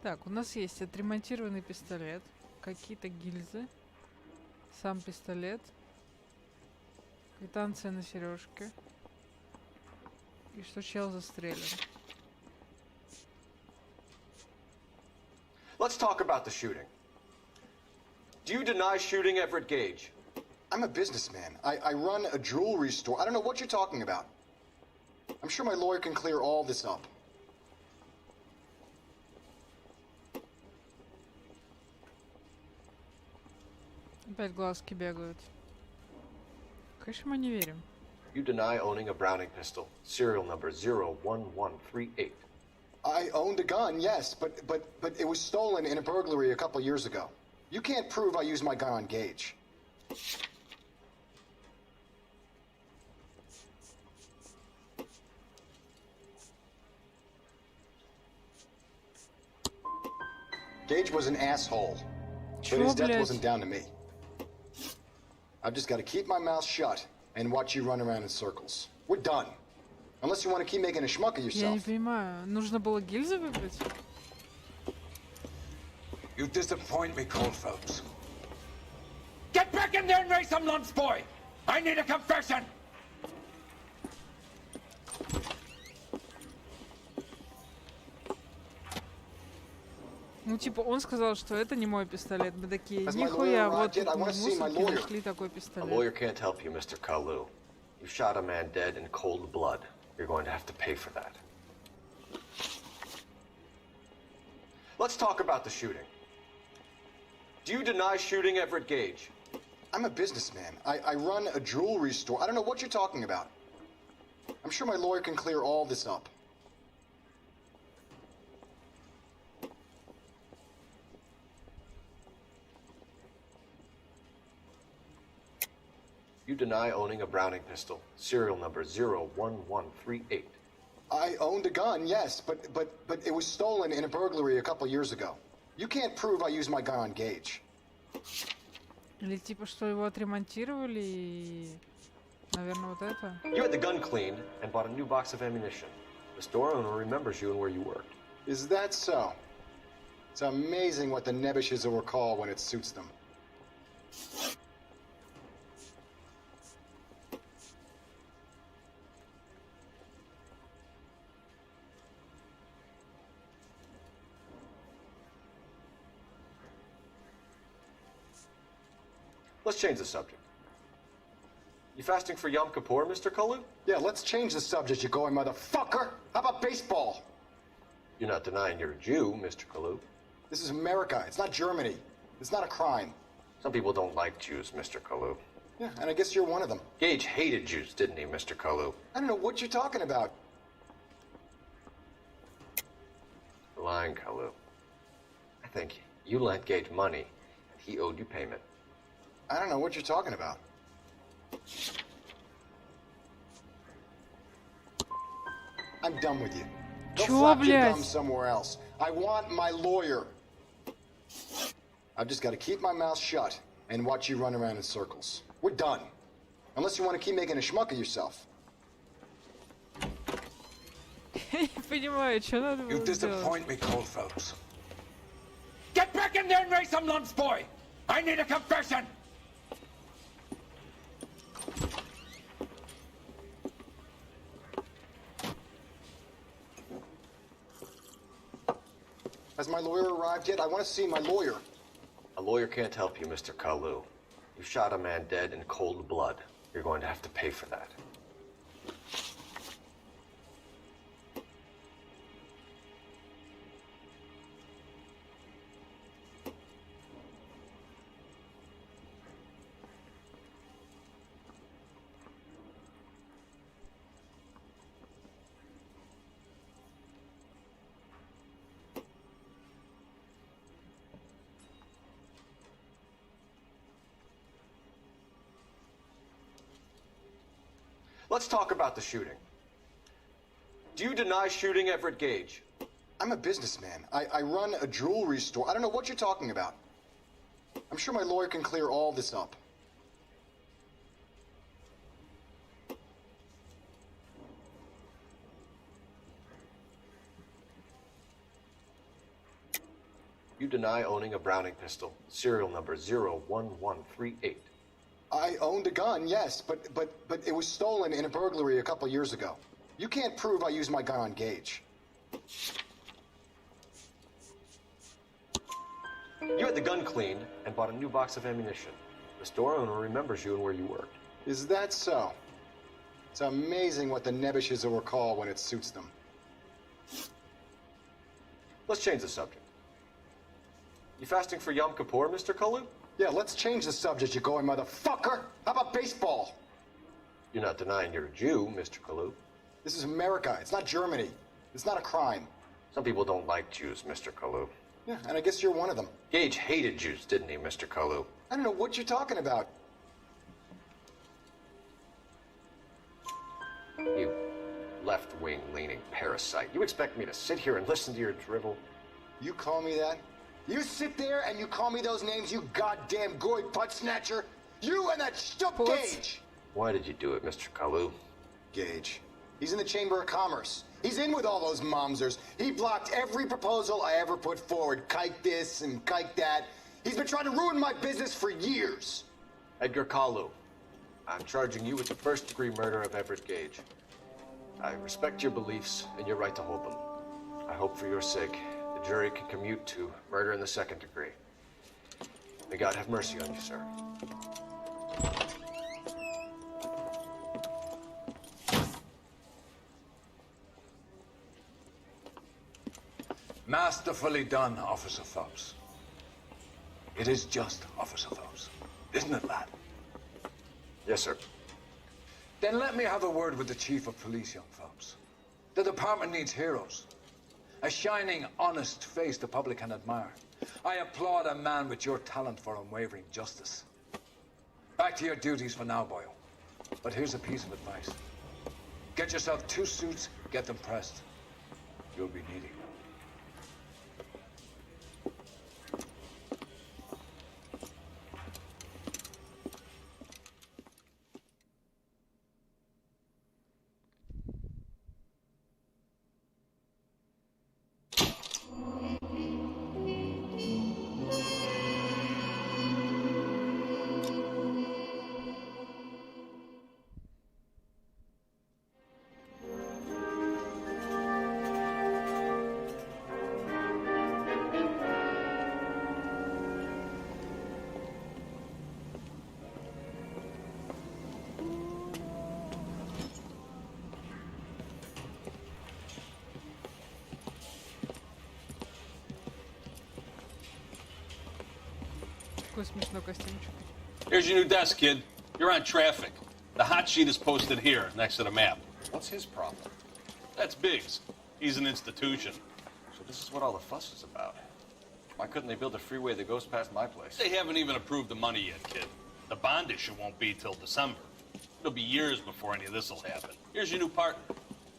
Так, у нас есть отремонтированный пистолет, какие-то гильзы, сам пистолет, квитанция на сережке и что чел застрелен. Let's talk about the shooting. Do you deny shooting Everett Gage? I'm a businessman. I run a jewelry store. I don't know what you're talking about. I'm sure my lawyer can clear all this up. Опять глазки бегают. Конечно, мы не верим. You deny owning a Browning pistol, serial number 01138. I owned a gun, yes, but it was stolen in a burglary a couple years ago. You can't prove I used my gun on Gage. Gage was an asshole, but his death wasn't down to me. I've just got to keep my mouth shut and watch you run around in circles. We're done. Unless you want to keep making a schmuck of Я не yourself. понимаю, нужно было гильзы выбрать? You disappoint me, Cole Phelps. Get back in there and raise some lumps, boy! I need a confession! Ну, типа, он сказал, что это не мой пистолет. Мы такие, Has my нихуя, lawyer вот arrived yet? I мы wanna в see my мусорке lawyer. нашли такой A пистолет. lawyer can't help you, Mr. Kalu. You shot a man dead in cold blood. You're going to have to pay for that. Let's talk about the shooting. Do you deny shooting Everett Gage? I'm a businessman. I run a jewelry store. I don't know what you're talking about. I'm sure my lawyer can clear all this up. You deny owning a Browning pistol, serial number 01138. I owned a gun, yes, but it was stolen in a burglary a couple years ago. You can't prove I used my gun on Gage. Или типа, что его отремонтировали и... Наверное, вот это. You had the gun cleaned and bought a new box of ammunition. The store owner remembers you and where you worked. Is that so? It's amazing what the Nebushes will recall when it suits them. Let's change the subject. You fasting for Yom Kippur, Mr. Kalu? Yeah, let's change the subject, you going motherfucker. How about baseball? You're not denying you're a Jew, Mr. Kalu. This is America. It's not Germany. It's not a crime. Some people don't like Jews, Mr. Kalu. Yeah, and I guess you're one of them. Gage hated Jews, didn't he, Mr. Kalu? I don't know what you're talking about. You're lying, Kalu. I think you lent Gage money, and he owed you payment. I don't know what you're talking about. I'm done with you. Go flap your gum somewhere else. I want my lawyer. I've just got to keep my mouth shut and watch you run around in circles. We're done. Unless you want to keep making a schmuck of yourself. You disappoint me, Cold Phelps. Get back in there and raise some lumps, boy! I need a confession! Has my lawyer arrived yet? I want to see my lawyer. A lawyer can't help you, Mr. Kalu. You shot a man dead in cold blood. You're going to have to pay for that. Let's talk about the shooting. Do you deny shooting Everett Gage? I'm a businessman. I run a jewelry store. I don't know what you're talking about. I'm sure my lawyer can clear all this up. You deny owning a Browning pistol, serial number 01138. I owned a gun, yes, but it was stolen in a burglary a couple years ago. You can't prove I used my gun on Gage. You had the gun cleaned and bought a new box of ammunition. The store owner remembers you and where you worked. Is that so? It's amazing what the nebbishes will recall when it suits them. Let's change the subject. You fasting for Yom Kippur, Mr. Kalu? Yeah, let's change the subject, you going motherfucker. How about baseball? You're not denying you're a Jew, Mr. Kalu. This is America. It's not Germany. It's not a crime. Some people don't like Jews, Mr. Kalu. Yeah, and I guess you're one of them. Gage hated Jews, didn't he, Mr. Kalu? I don't know what you're talking about. You left-wing leaning parasite. You expect me to sit here and listen to your drivel? You call me that? You sit there and you call me those names, you goddamn goy butt snatcher? You and that stup Gage! Why did you do it, Mr. Kalu? Gage. He's in the Chamber of Commerce. He's in with all those momsers. He blocked every proposal I ever put forward. Kike this and kike that. He's been trying to ruin my business for years. Edgar Kalu, I'm charging you with the first-degree murder of Everett Gage. I respect your beliefs and your right to hold them. I hope for your sake the jury can commute to murder in the second degree. May God have mercy on you, sir. Masterfully done, Officer Phelps. It is just, Officer Phelps. Isn't it, lad? Yes, sir. Then let me have a word with the Chief of Police, young Phelps. The department needs heroes. A shining, honest face the public can admire. I applaud a man with your talent for unwavering justice. Back to your duties for now, boyo. But here's a piece of advice. Get yourself 2 suits, get them pressed. You'll be needing them. Такой смешной костюмчик. Here's your new desk, kid. You're on traffic. The hot sheet is posted here, next to the map. What's his problem? That's Biggs. He's an institution. So this is what all the fuss is about. Why couldn't they build a freeway that goes past my place? They haven't even approved the money yet, kid. The bond issue won't be till December. It'll be years before any of this will happen. Here's your new partner,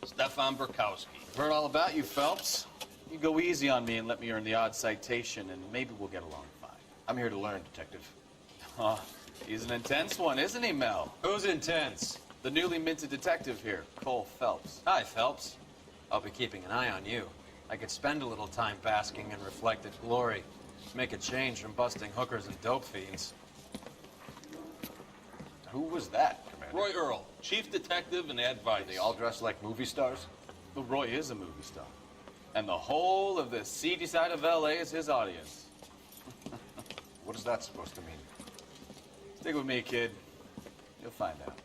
Stefan Burkowski. I've heard all about you, Phelps. You go easy on me and let me earn the odd citation, and maybe we'll get along fine. I'm here to learn, Detective. Oh, he's an intense one, isn't he, Mel? Who's intense? The newly minted detective here, Cole Phelps. Hi, Phelps. I'll be keeping an eye on you. I could spend a little time basking in reflected glory. Make a change from busting hookers and dope fiends. Who was that, Commander? Roy Earl, chief detective and advisor. They all dress like movie stars? Well, Roy is a movie star. And the whole of the seedy side of L.A. is his audience. What is that supposed to mean? Stick with me, kid. You'll find out.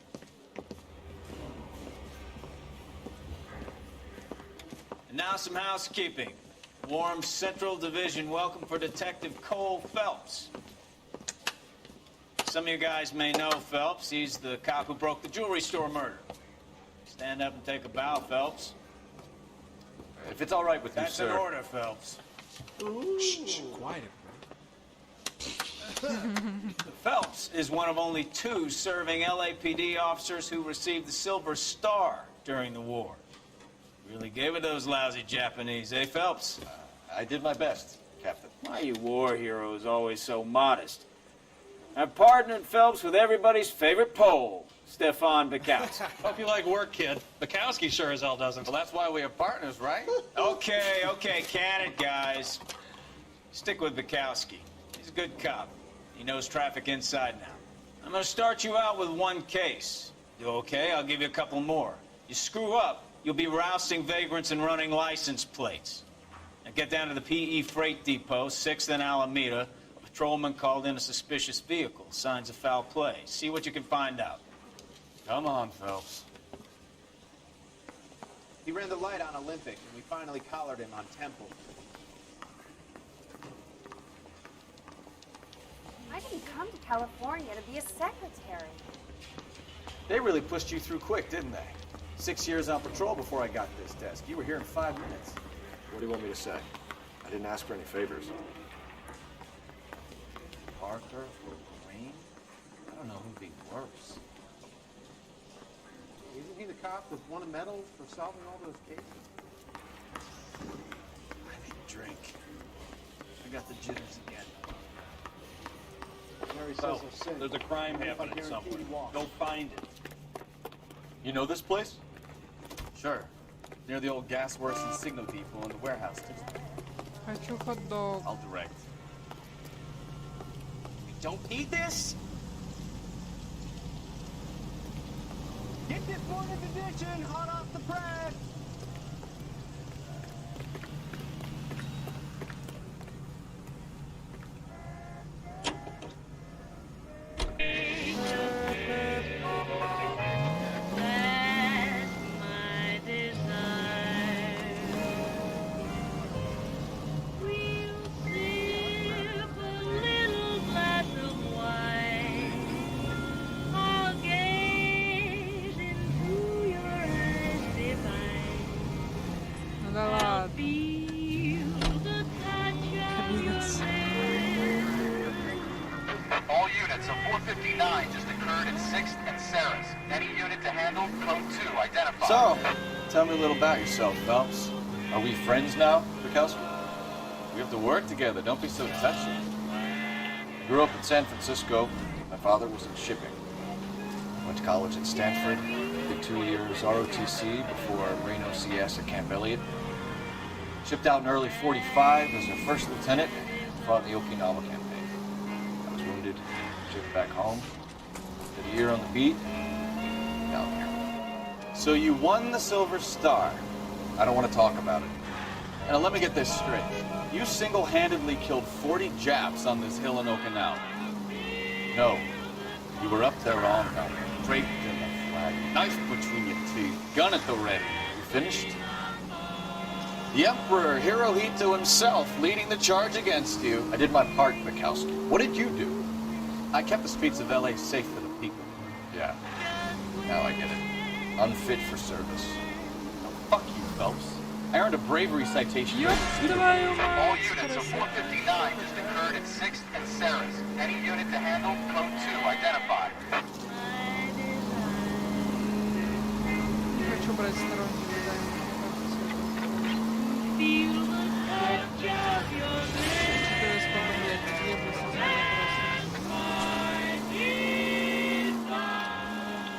And now some housekeeping. Warm Central Division welcome for Detective Cole Phelps. Some of you guys may know Phelps. He's the cop who broke the jewelry store murder. Stand up and take a bow, Phelps. If it's all right with you, That's sir. an order, Phelps. Shh, quiet. Phelps is one of only 2 serving LAPD officers who received the Silver Star during the war. Really gave it those lousy Japanese, eh, Phelps? I did my best, Captain. Why you war heroes always so modest? I've partnered Phelps with everybody's favorite Pole, Stefan Burkowski. Hope you like work, kid. Bukowski sure as hell doesn't. Well, that's why we are partners, right? Okay, can it, guys. Stick with Bukowski. He's a good cop. He knows traffic inside and out. I'm gonna start you out with 1 case. You okay? I'll give you a couple more. You screw up, you'll be rousting vagrants and running license plates. Now get down to the PE Freight Depot, 6th and Alameda. A patrolman called in a suspicious vehicle. Signs of foul play. See what you can find out. Come on, Phelps. He ran the light on Olympic, and we finally collared him on Temple. I didn't come to California to be a secretary. They really pushed you through quick, didn't they? 6 years on patrol before I got this desk. You were here in 5 minutes. What do you want me to say? I didn't ask for any favors. Parker or Green? I don't know who'd be worse. Isn't he the cop that won a medal for solving all those cases? I need a drink. I got the jitters again. Mary says Phelps, he'll sin. there's a crime If I happening guarantee somewhere. he won't. Go find it. You know this place? Sure. Near the old gasworks and signal depot in the warehouse district. Хочу хот-дог. I'll direct. You don't need this? Get this morning's edition hot off the press! Ну да ладно. Кабинет. All units of 459 just occurred in 6th and Sarah's. Any unit to handle, code 2, identified. So, tell me a little about yourself, Phelps. Are we friends now, Burkowski? We have to work together. Don't be so touchy. I grew up in San Francisco. My father was in shipping. Went to college at Stanford. Did 2 years ROTC before Reno CS at Camp Elliott. Shipped out in early '45 as a first lieutenant. Fought in the Okinawa campaign. I was wounded. Shipped back home. Did a year on the beat. Down here. So you won the Silver Star. I don't want to talk about it. Now let me get this straight. You single-handedly killed 40 Japs on this hill in Okinawa. No. You were up there all night, draped in the flag, knife between your teeth, gun at the ready. You finished? The Emperor Hirohito himself leading the charge against you. I did my part, Bukowski. What did you do? I kept the streets of LA safe for the people. Yeah. Now I get it. Unfit for service. Now, fuck you, Phelps. I earned a bravery citation. Ёб твою мать, All units of 459 just occurred at 6th and Sarah's. Any unit to handle, code 2, identified. Не хочу брать сторонние задания, мне кажется, учитывая, сколько, блядь, требуется за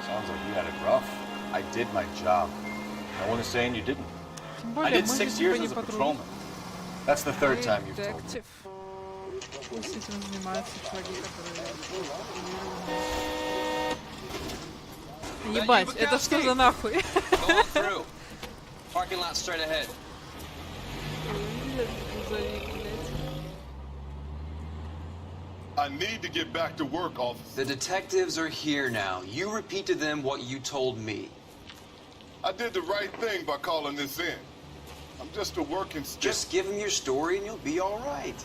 Sounds like you had it rough. I did my job. No one is saying you didn't. I did 6 years as a patrolman. That's the third time you've told me. Пусть этим занимаются чуваки, которые... Ебать, это что за нахуй? Go through. Parking lot straight ahead. I need to get back to work, officer. The detectives are here now. You repeat to them what you told me. I did the right thing by calling this in. I'm just a working stick. Just give them your story and you'll be all right.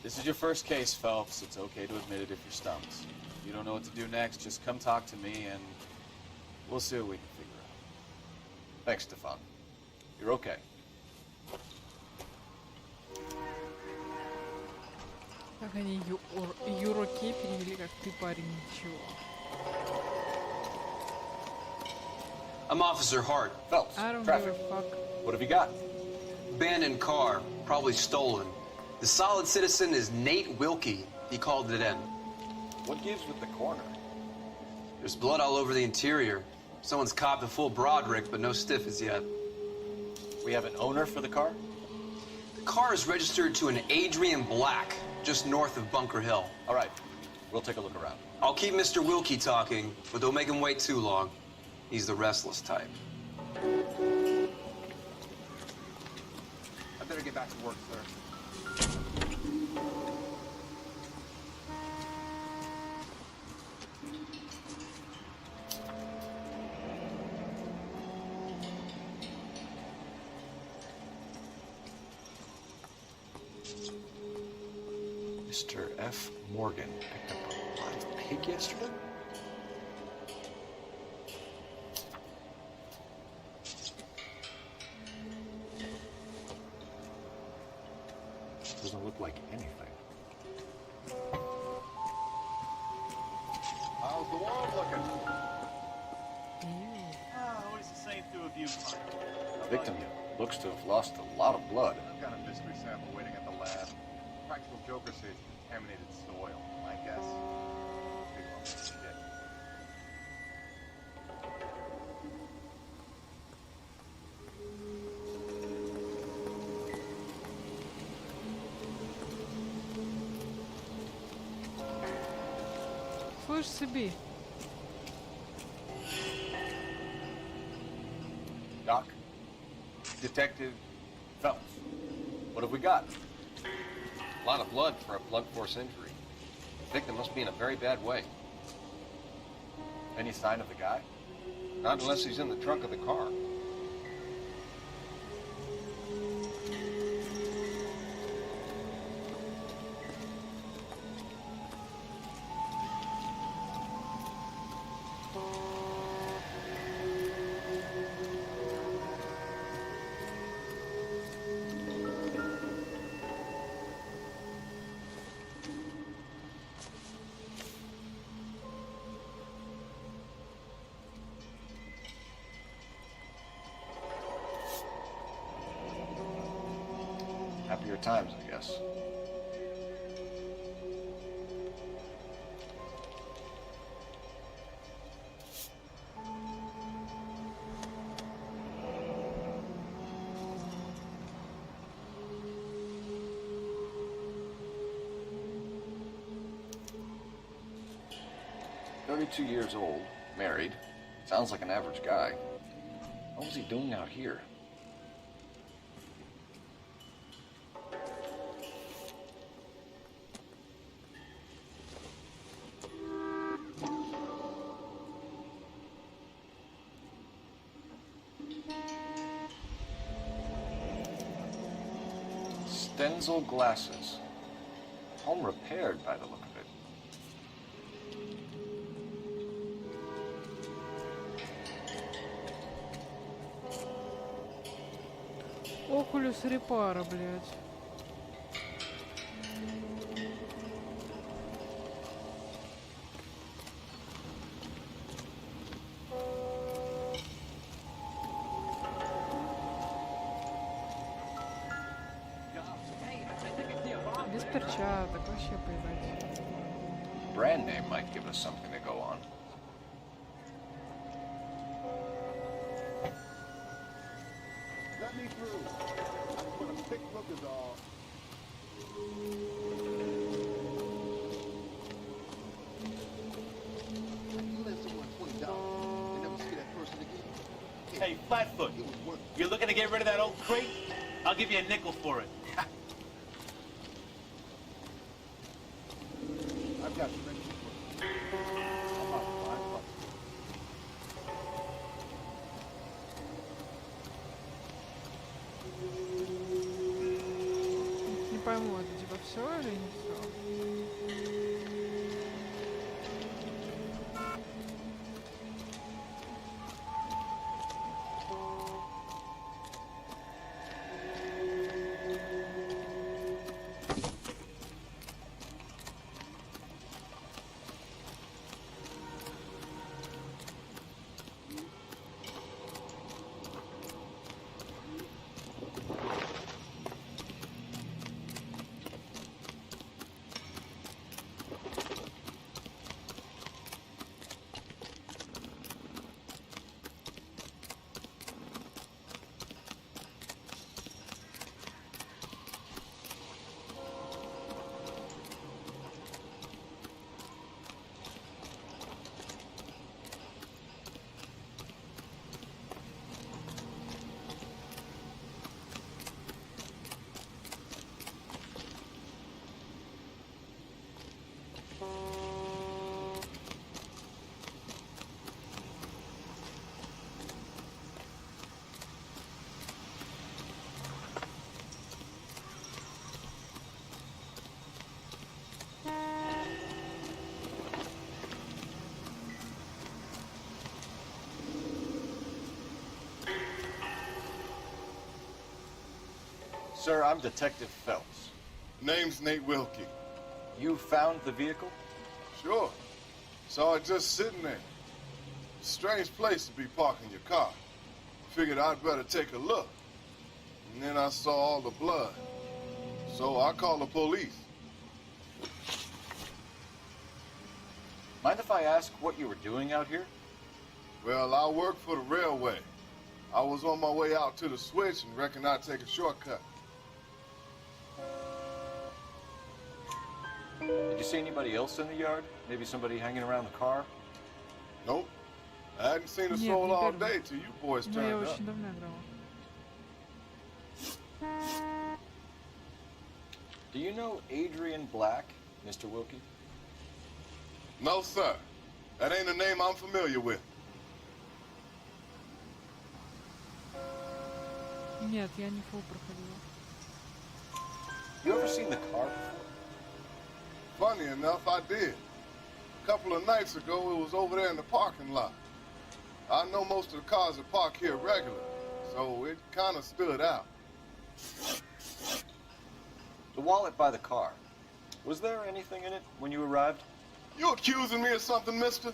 This is your first case, Phelps. It's okay to admit it if you're stumped. If you don't know what to do next, just come talk to me and we'll see what we can figure out. Thanks, Stefan. You're okay. Как они Юроке перевели, как ты, парень, ничего. I'm Officer Hart. Phelps, I don't traffic. give a fuck. What have you got? Abandoned car, probably stolen. The solid citizen is Nate Wilkie. He called it in. What gives with the corner? There's blood all over the interior. Someone's copped a full Broderick, but no stiff as yet. We have an owner for the car? The car is registered to an Adrian Black, just north of Bunker Hill. All right, we'll take a look around. I'll keep Mr. Wilkie talking, but don't make him wait too long. He's the restless type. I better get back to work, sir. Mr. F. Morgan picked up a live pig yesterday? Doesn't look like anything. How's the world looking? Always the same through a viewfinder. The victim looks to have lost a lot of blood. I've got a mystery sample waiting at the lab. Practical Joker says it's contaminated soil. My guess? Big one. Shit. Слышь себе. Doc, Detective Phelps, what have we got? A lot of blood for a blunt force injury. The victim must be in a very bad way. Any sign of the guy? Not unless he's in the trunk of the car. Happier times, I guess. "32 years old, married. Sounds like an average guy. What was he doing out here?" Stenzel glasses. Home repaired by the look of it. Окулюс репара, блядь. Без перчаток, вообще поебать. Brand name might give us something to go on. Let me through. I just want a quick look is all. You left someone $20 and never see that person again. Hey, Flatfoot, you're looking to get rid of that old crate? I'll give you a nickel for it. I've got you ready for it. Не пойму, это типа все или не все? Sir, I'm Detective Phelps. Name's Nate Wilkie. You found the vehicle? Sure. Saw it just sitting there. Strange place to be parking your car. Figured I'd better take a look. And then I saw all the blood. So I called the police. Mind if I ask what you were doing out here? Well, I work for the railway. I was on my way out to the switch and reckoned I'd take a shortcut. Did you see anybody else in the yard? Maybe somebody hanging around the car? Nope. I hadn't seen a soul all day till you boys Ну, я turned up. очень давно играла. Do you know Adrian Black, Mr. Wilkie? No, sir. That ain't a name I'm familiar with. Нет, я не фул проходила. You ever seen the car before? Funny enough, I did. A couple of nights ago, it was over there in the parking lot. I know most of the cars that park here regularly, so it kind of stood out. The wallet by the car. Was there anything in it when you arrived? You accusing me of something, mister?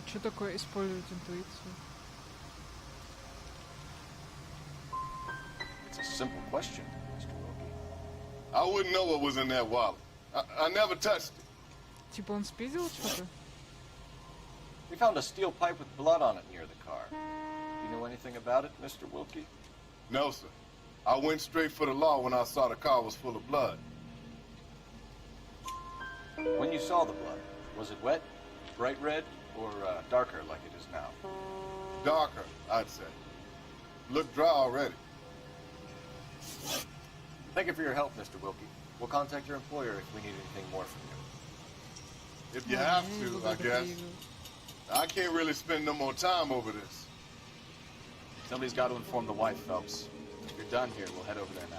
Что такое использовать интуицию? It's a simple question, Mr. Wilkie. I wouldn't know what was in that wallet. I never touched it. Типа он спиздил что-то? We found a steel pipe with blood on it near the car. You know anything about it, Mr. Wilkie? No, sir. I went straight for the law when I saw the car was full of blood. When you saw the blood, was it wet, bright red, or darker like it is now? Darker, I'd say. Looked dry already. Thank you for your help, Mr. Wilkie. We'll contact your employer if we need anything more from you. If you have to, I guess. I can't really spend no more time over this. Somebody's got to inform the wife, Phelps. If you're done here, we'll head over there now.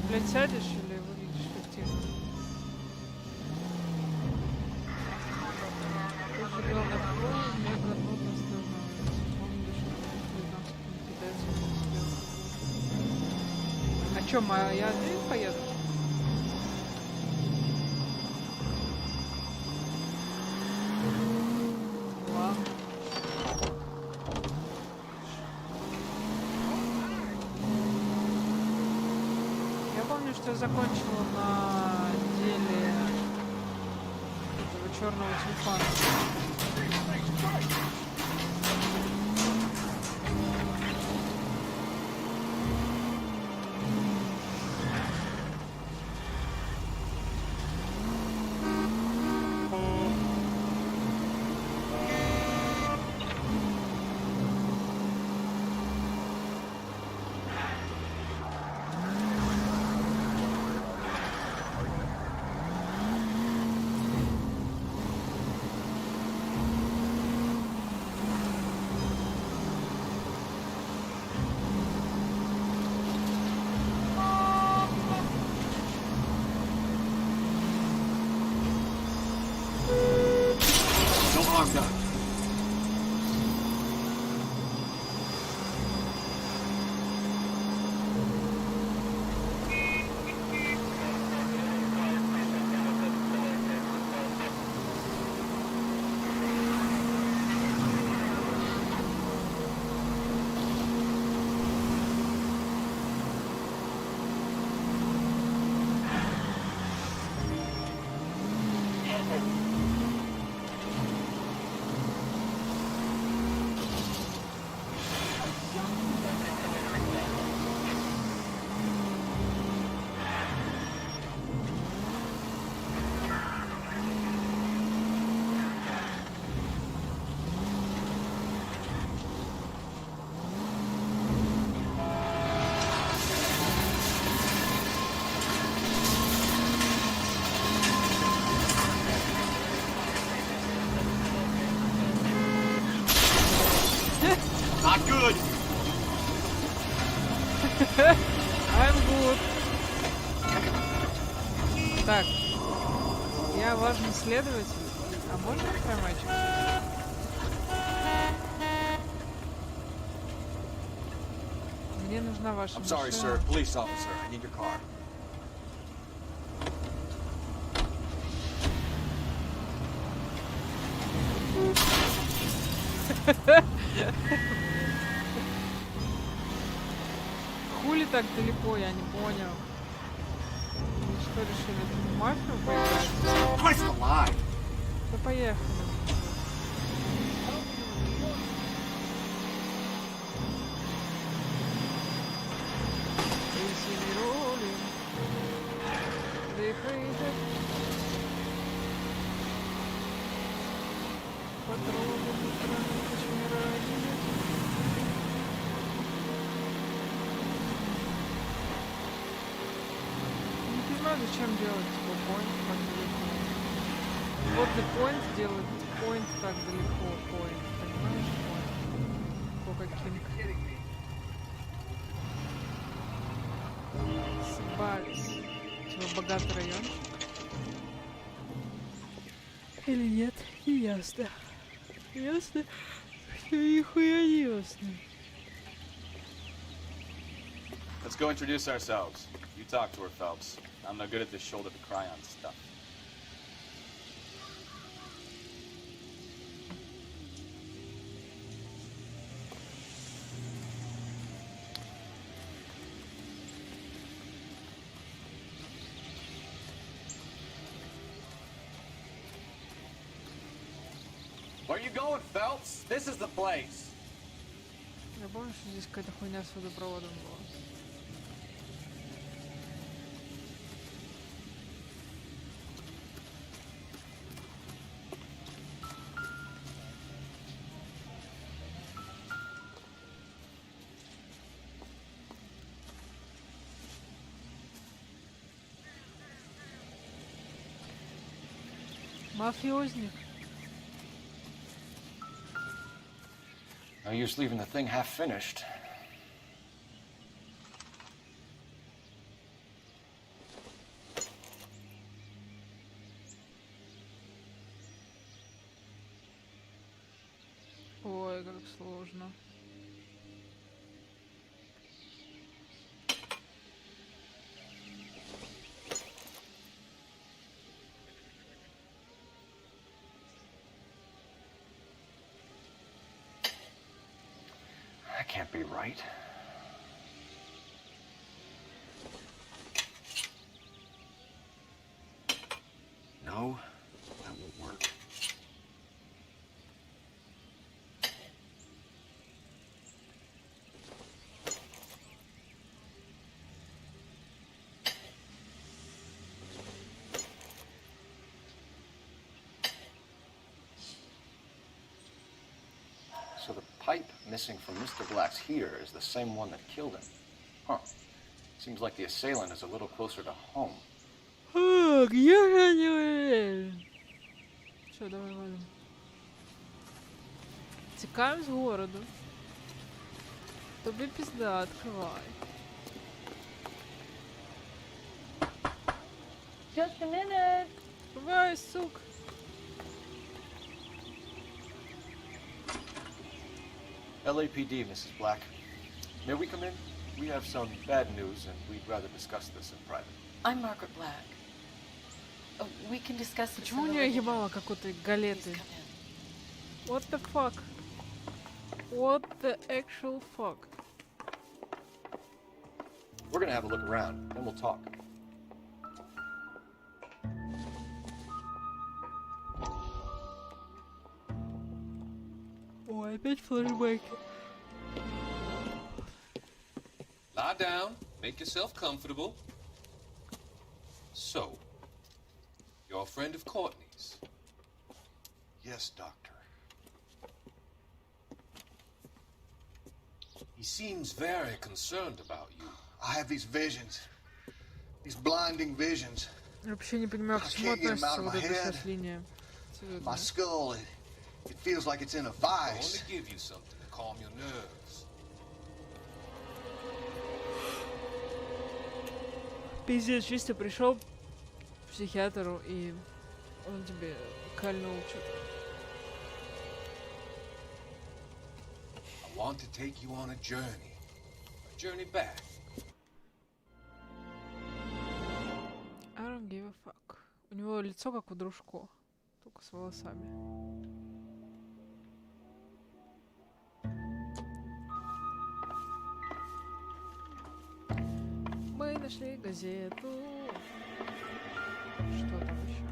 Блядь, сядешь или выглядишь как тихо? Тут ребенок мега нудно становится. Он дышит, не кидается, не А чё, я один поеду? Ладно. Я помню, что я закончила на деле этого черного тюльпана. Not good. I'm good. Так, я важный следователь. А можно промачивать? Мне нужна ваша I'm sorry, машина. sir. Police officer. I need your car. Хули так далеко, я не понял. Вы что, решили в мафию поиграть? Да поехали. Не понимаю, зачем делать типа point так далеко. Вот the point делает point так далеко. Point, понимаешь? Point. По каким. Съебались. Типа богатый район. Или нет? Не ясно. Ясно? Что нихуя не ясно. Let's go introduce ourselves. You talk to her, Phelps. I'm no good at this shoulder to cry on stuff. Where you going, Phelps? This is the place. Я помню, что здесь какая-то хуйня с водопроводом была. Мафиозник. No use leaving the thing half finished. Ой, как сложно. That can't be right. No, that won't work. So the pipe missing from Mr. Black's heater is the same one that killed him. Huh. Seems like the assailant is a little closer to home. Где же они? Все, давай валим. Текаем с города. Тобі пизда, открывай. Just a minute. Открывай, сука. LAPD, Mrs. Black. May we come in? We have some bad news, and we'd rather discuss this in private. I'm Margaret Black. We can discuss this. Почему у нее ебало как у той галеты? What the fuck? What the actual fuck? We're gonna have a look around, then we'll talk. Ой, опять флешбеки. Lie down, make yourself comfortable. So, you're a friend of Courtney's? Yes, Doctor. He seems very concerned about you. I have these visions. These blinding visions. Я вообще не понимаю, к чему относится вот эта сейчас линия. My skull, it feels like it's in a I vice. want to give you something to calm your nerves. Пиздец, чисто пришел к психиатру, и он тебе кольнул что-то. I want to take you on a journey back. I don't give a fuck. У него лицо как у Дружко, только с волосами. Мы нашли газету. Что там еще?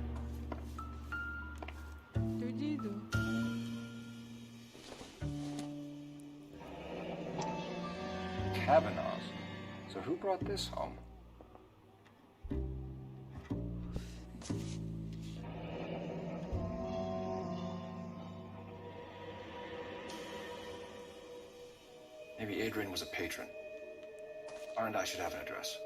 Иду. Kavanaugh's. So who brought this home? Maybe Adrian was a patron. R&I should have an address.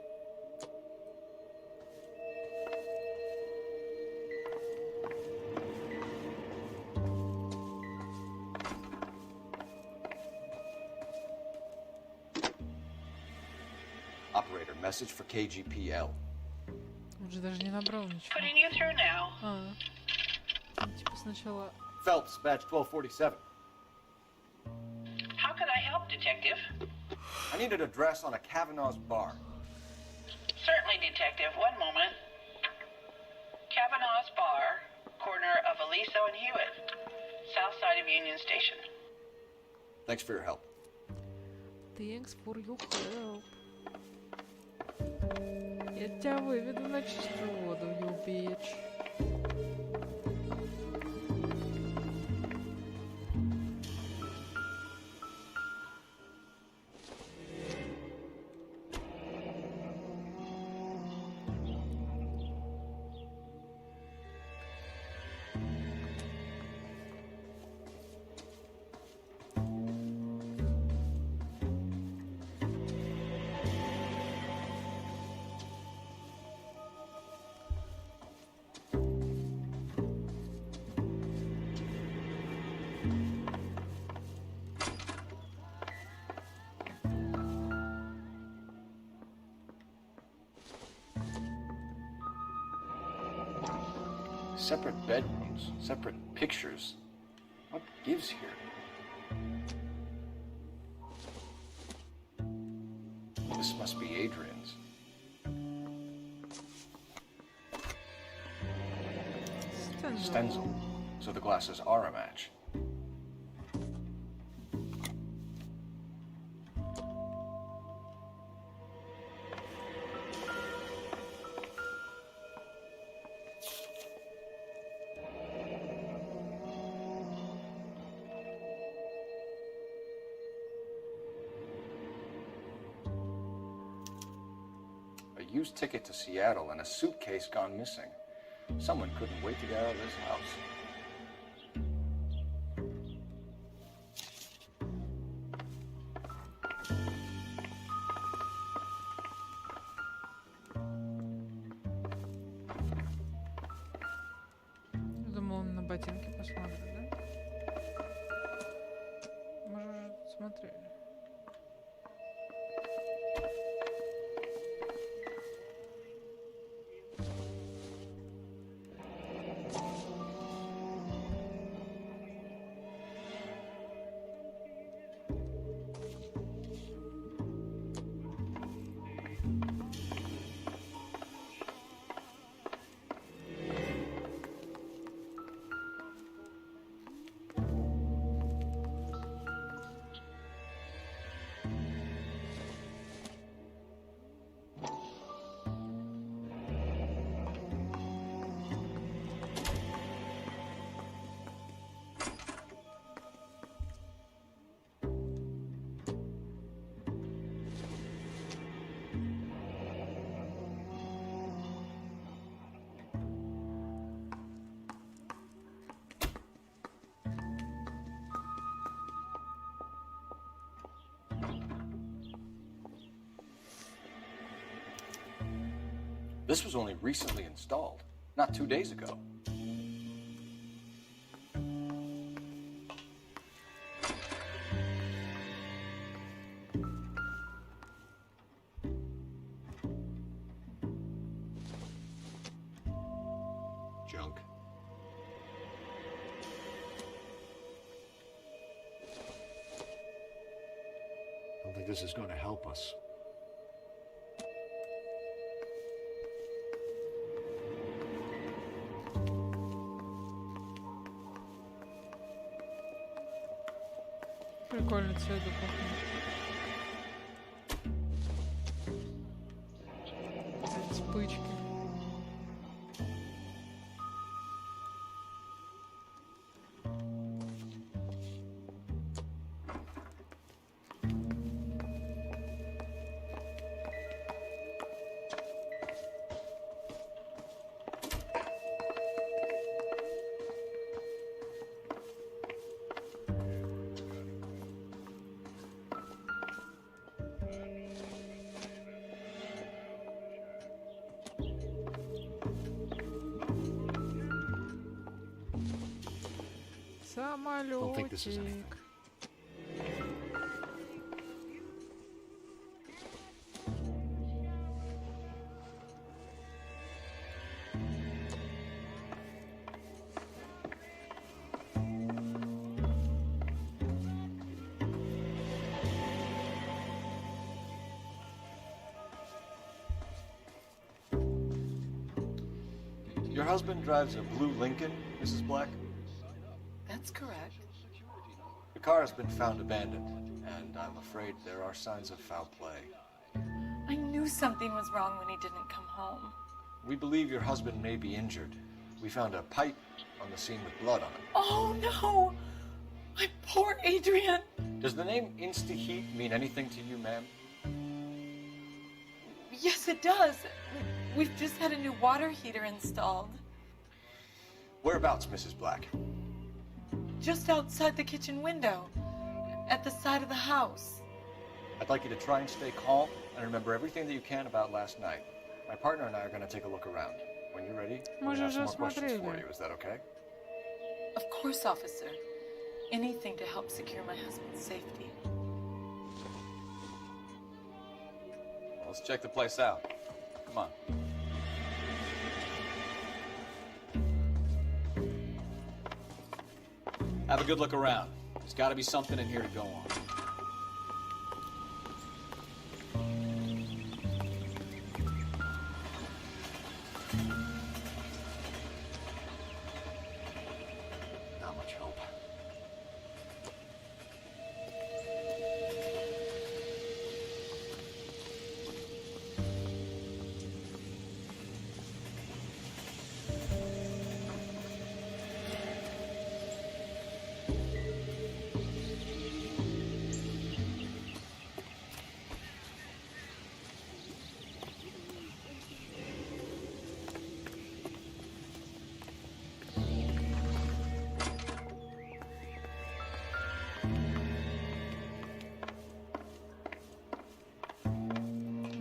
Operator, message for KGPL. Он же даже не набрал ничего. Putting you through now. Типа сначала... Phelps, badge 1247. How can I help, Detective? I need an address on a Kavanaugh's bar. Certainly, Detective. One moment. Kavanaugh's Bar, corner of Aliso and Hewitt, south side of Union Station. Thanks for your help. Thanks for your help. Я тебя выведу на чистую воду, you bitch. Separate bedrooms, separate pictures. What gives here? This must be Adrian's. Stenzel. So the glasses are a match. A used ticket to Seattle and a suitcase gone missing. Someone couldn't wait to get out of this house. Думал, на ботинки посмотрит, да? Мы же уже смотрели. This was only recently installed, not 2 days ago. Junk. I don't think this is going to help us. Прикольный цвет у кухни. Вспышки. Don't think this is anything. Your husband drives a blue Lincoln, Mrs. Black? That's correct. The car has been found abandoned, and I'm afraid there are signs of foul play. I knew something was wrong when he didn't come home. We believe your husband may be injured. We found a pipe on the scene with blood on it. Oh, no! My poor Adrian! Does the name Insta-Heat mean anything to you, ma'am? Yes, it does. We've just had a new water heater installed. Whereabouts, Mrs. Black? Just outside the kitchen window, at the side of the house. I'd like you to try and stay calm and remember everything that you can about last night. My partner and I are going to take a look around. When you're ready, we'll have some more questions for you. Is that okay? Of course, officer. Anything to help secure my husband's safety. Well, let's check the place out. Come on. Have a good look around. There's got to be something in here to go on. Not much hope.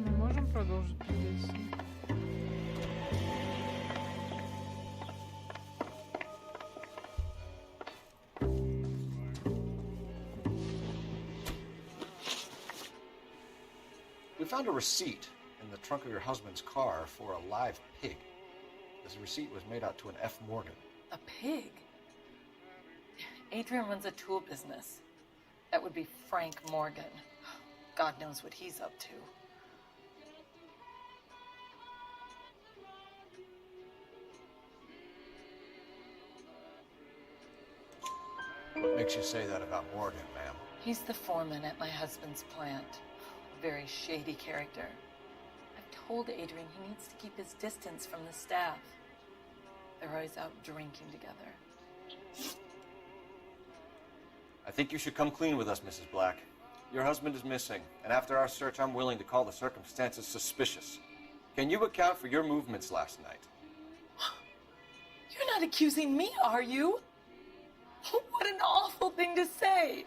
Мы можем продолжить здесь. We found a receipt in the trunk of your husband's car for a live pig. This receipt was made out to an F. Morgan. A pig? Adrian runs a tool business. That would be Frank Morgan. God knows what he's up to. What makes you say that about Morgan, ma'am? He's the foreman at my husband's plant. A very shady character. I've told Adrian he needs to keep his distance from the staff. They're always out drinking together. I think you should come clean with us, Mrs. Black. Your husband is missing, and after our search, I'm willing to call the circumstances suspicious. Can you account for your movements last night? You're not accusing me, are you? What an awful thing to say.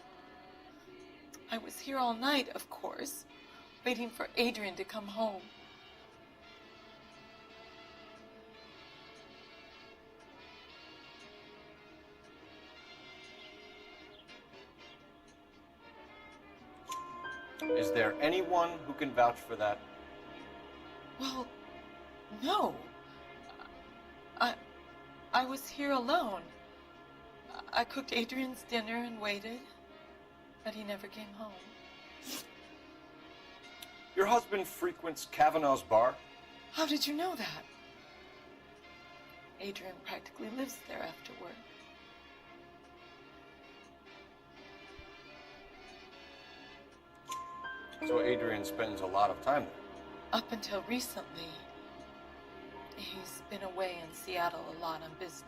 I was here all night, of course, waiting for Adrian to come home. Is there anyone who can vouch for that? Well, no. I was here alone. I cooked Adrian's dinner and waited, but he never came home. Your husband frequents Kavanaugh's bar? How did you know that? Adrian practically lives there after work. So Adrian spends a lot of time there? Up until recently, he's been away in Seattle a lot on business.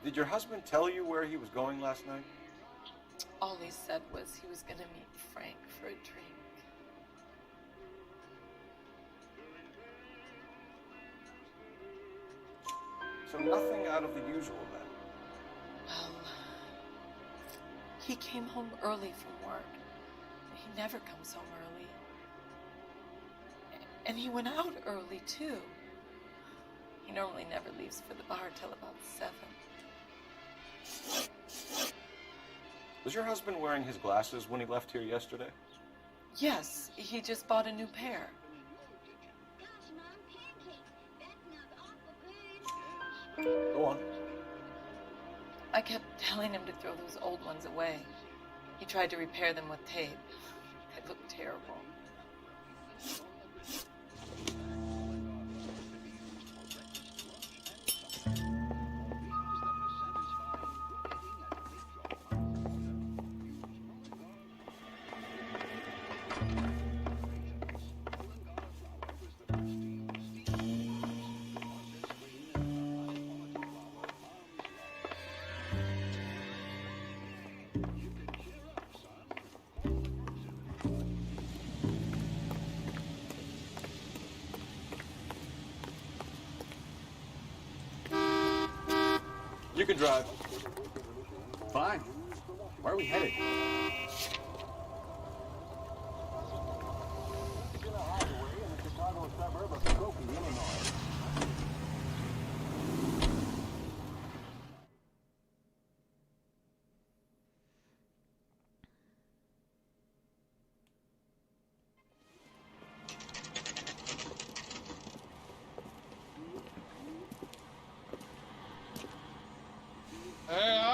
Did your husband tell you where he was going last night? All he said was he was going to meet Frank for a drink. So nothing out of the usual then? Well, he came home early from work. He never comes home early. And he went out early, too. He normally never leaves for the bar till about 7. Was your husband wearing his glasses when he left here yesterday? Yes, he just bought a new pair. Go on. I kept telling him to throw those old ones away. He tried to repair them with tape. It looked terrible. You can drive. Fine. Where are we headed?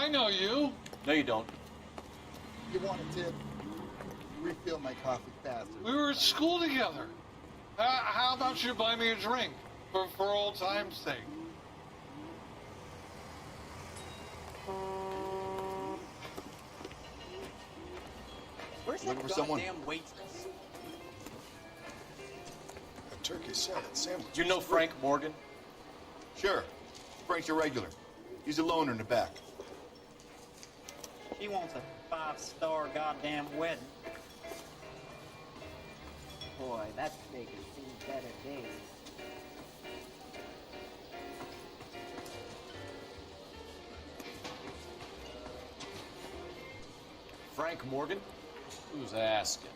know you. No, you don't. You want a tip? Refill my coffee faster. We were at school together. How about you buy me a drink for old time's sake? Where's Looking that for someone? goddamn waitress? A turkey salad sandwich. You know Frank Morgan? Sure. Frank's your regular. He's a loner in the back. She wants a 5-star goddamn wedding. Boy, that's making things better days. Frank Morgan? Who's asking?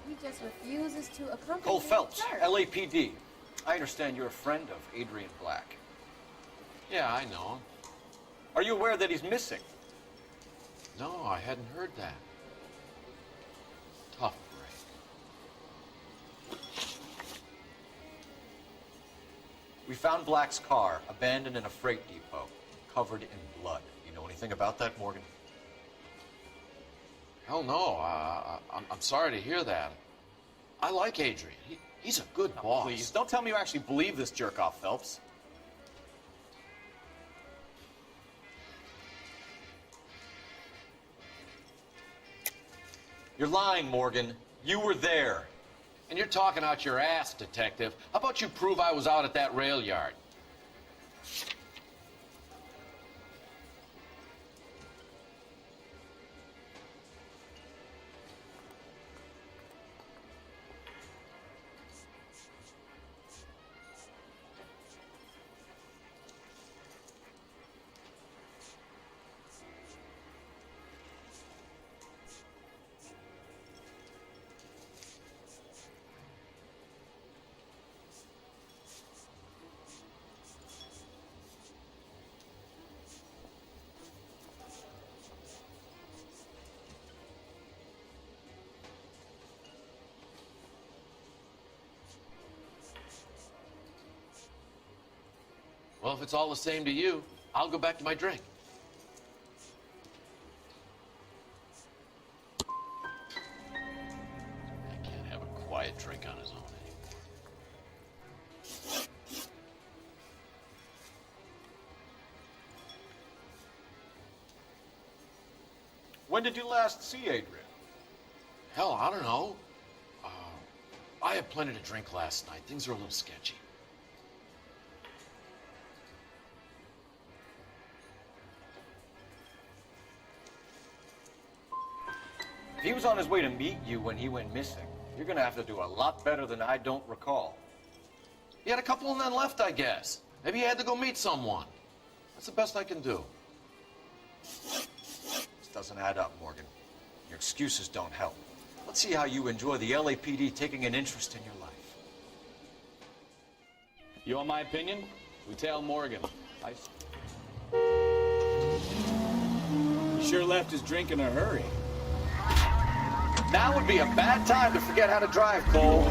He just refuses to accompany Cole me to Phelps, church. LAPD. I understand you're a friend of Adrian Black. Yeah, I know him. Are you aware that he's missing? No, I hadn't heard that. Tough break. We found Black's car abandoned in a freight depot, covered in blood. You know anything about that, Morgan? Hell no. I'm sorry to hear that. I like Adrian. He's a good boss. Please, don't tell me you actually believe this jerk-off, Phelps. You're lying, Morgan. You were there. And you're talking out your ass, detective. How about you prove I was out at that rail yard? Well, if it's all the same to you, I'll go back to my drink. I can't have a quiet drink on his own anymore. When did you last see Adrian? Hell, I don't know. I had plenty to drink last night. Things are a little sketchy. If he was on his way to meet you when he went missing, you're gonna have to do a lot better than I don't recall. He had a couple of men left, I guess. Maybe he had to go meet someone. That's the best I can do. This doesn't add up, Morgan. Your excuses don't help. Let's see how you enjoy the LAPD taking an interest in your life. You want my opinion? Lieutenant Morgan. He sure left his drink in a hurry. Now would be a bad time to forget how to drive, Cole.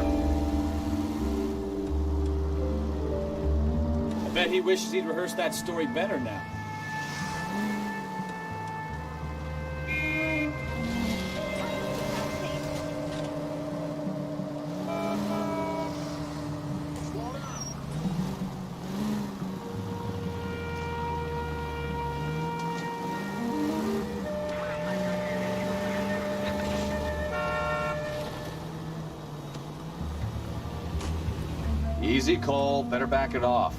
I bet he wishes he'd rehearsed that story better now. Easy, Cole. Better back it off.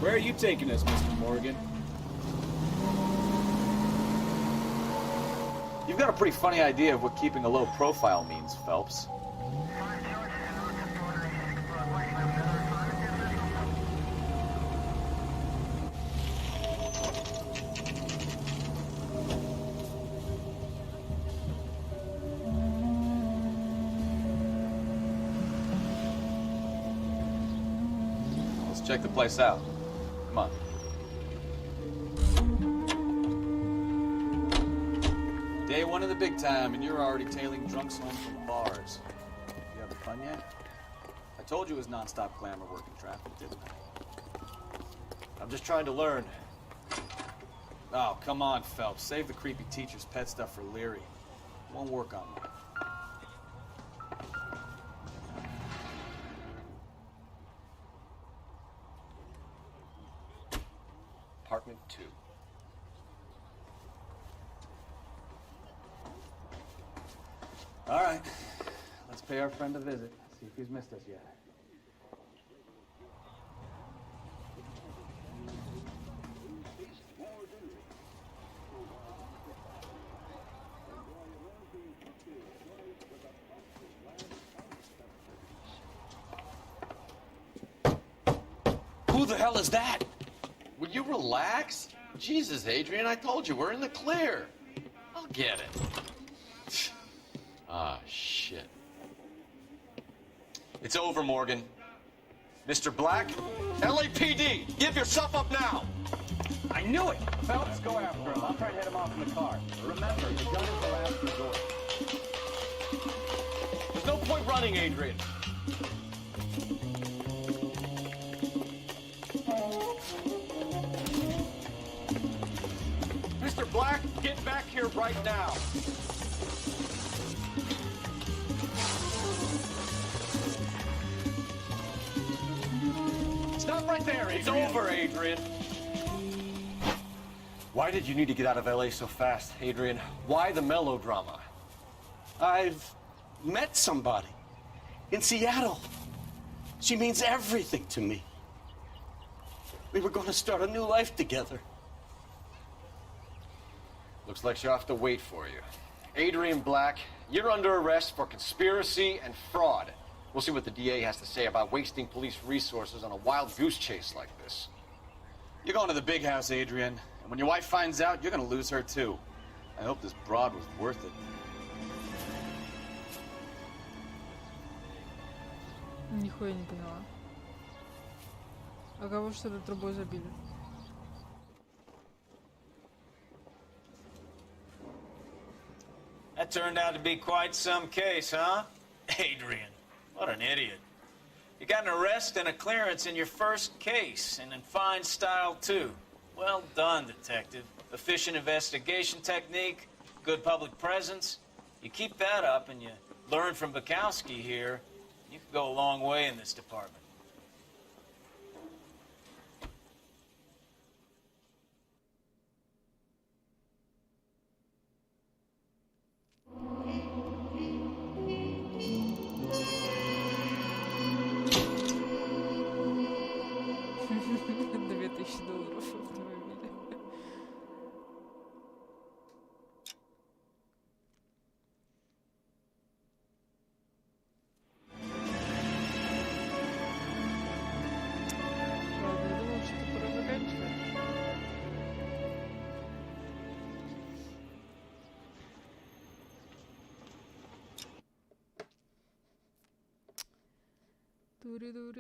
Where are you taking us, Mr. Morgan? You've got a pretty funny idea of what keeping a low profile means, Phelps. Let's check the place out. Come on. Day one of the big time, and you're already tailing drunks home from bars. You having fun yet? I told you it was non-stop glamour working traffic, didn't I? I'm just trying to learn. Oh, come on, Phelps. Save the creepy teacher's pet stuff for Leary. It won't work on me. Apartment 2. All right. Let's pay our friend a visit. See if he's missed us yet. Who the hell is that? Will you relax? Jesus, Adrian, I told you, we're in the clear. I'll get it. Ah, shit. It's over, Morgan. Mr. Black, LAPD, give yourself up now! I knew it! Phelps, go after him. I'll try to head him off in the car. Remember, the gun is the last resort. There's no point running, Adrian. Mr. Black, get back here right now. Stop right there, Adrian. It's over, Adrian. Why did you need to get out of LA so fast, Adrian? Why the melodrama? I've met somebody in Seattle. She means everything to me. We were going to start a new life together. Looks like she'll have to wait for you. Adrian Black, you're under arrest for conspiracy and fraud. We'll see what the DA has to say about wasting police resources on a wild goose chase like this. You're going to the big house, Adrian. And when your wife finds out, you're going to lose her, too. I hope this broad was worth it. Нихуя не поняла. А кого что-то трубой забили? That turned out to be quite some case, huh? Adrian, what an idiot. You got an arrest and a clearance in your first case, and in fine style, too. Well done, detective. Efficient investigation technique, good public presence. You keep that up and you learn from Bukowski here, you can go a long way in this department. $2000 автомобиля. Ладно, я думала, что пора заканчивать. Тури-дури-ду.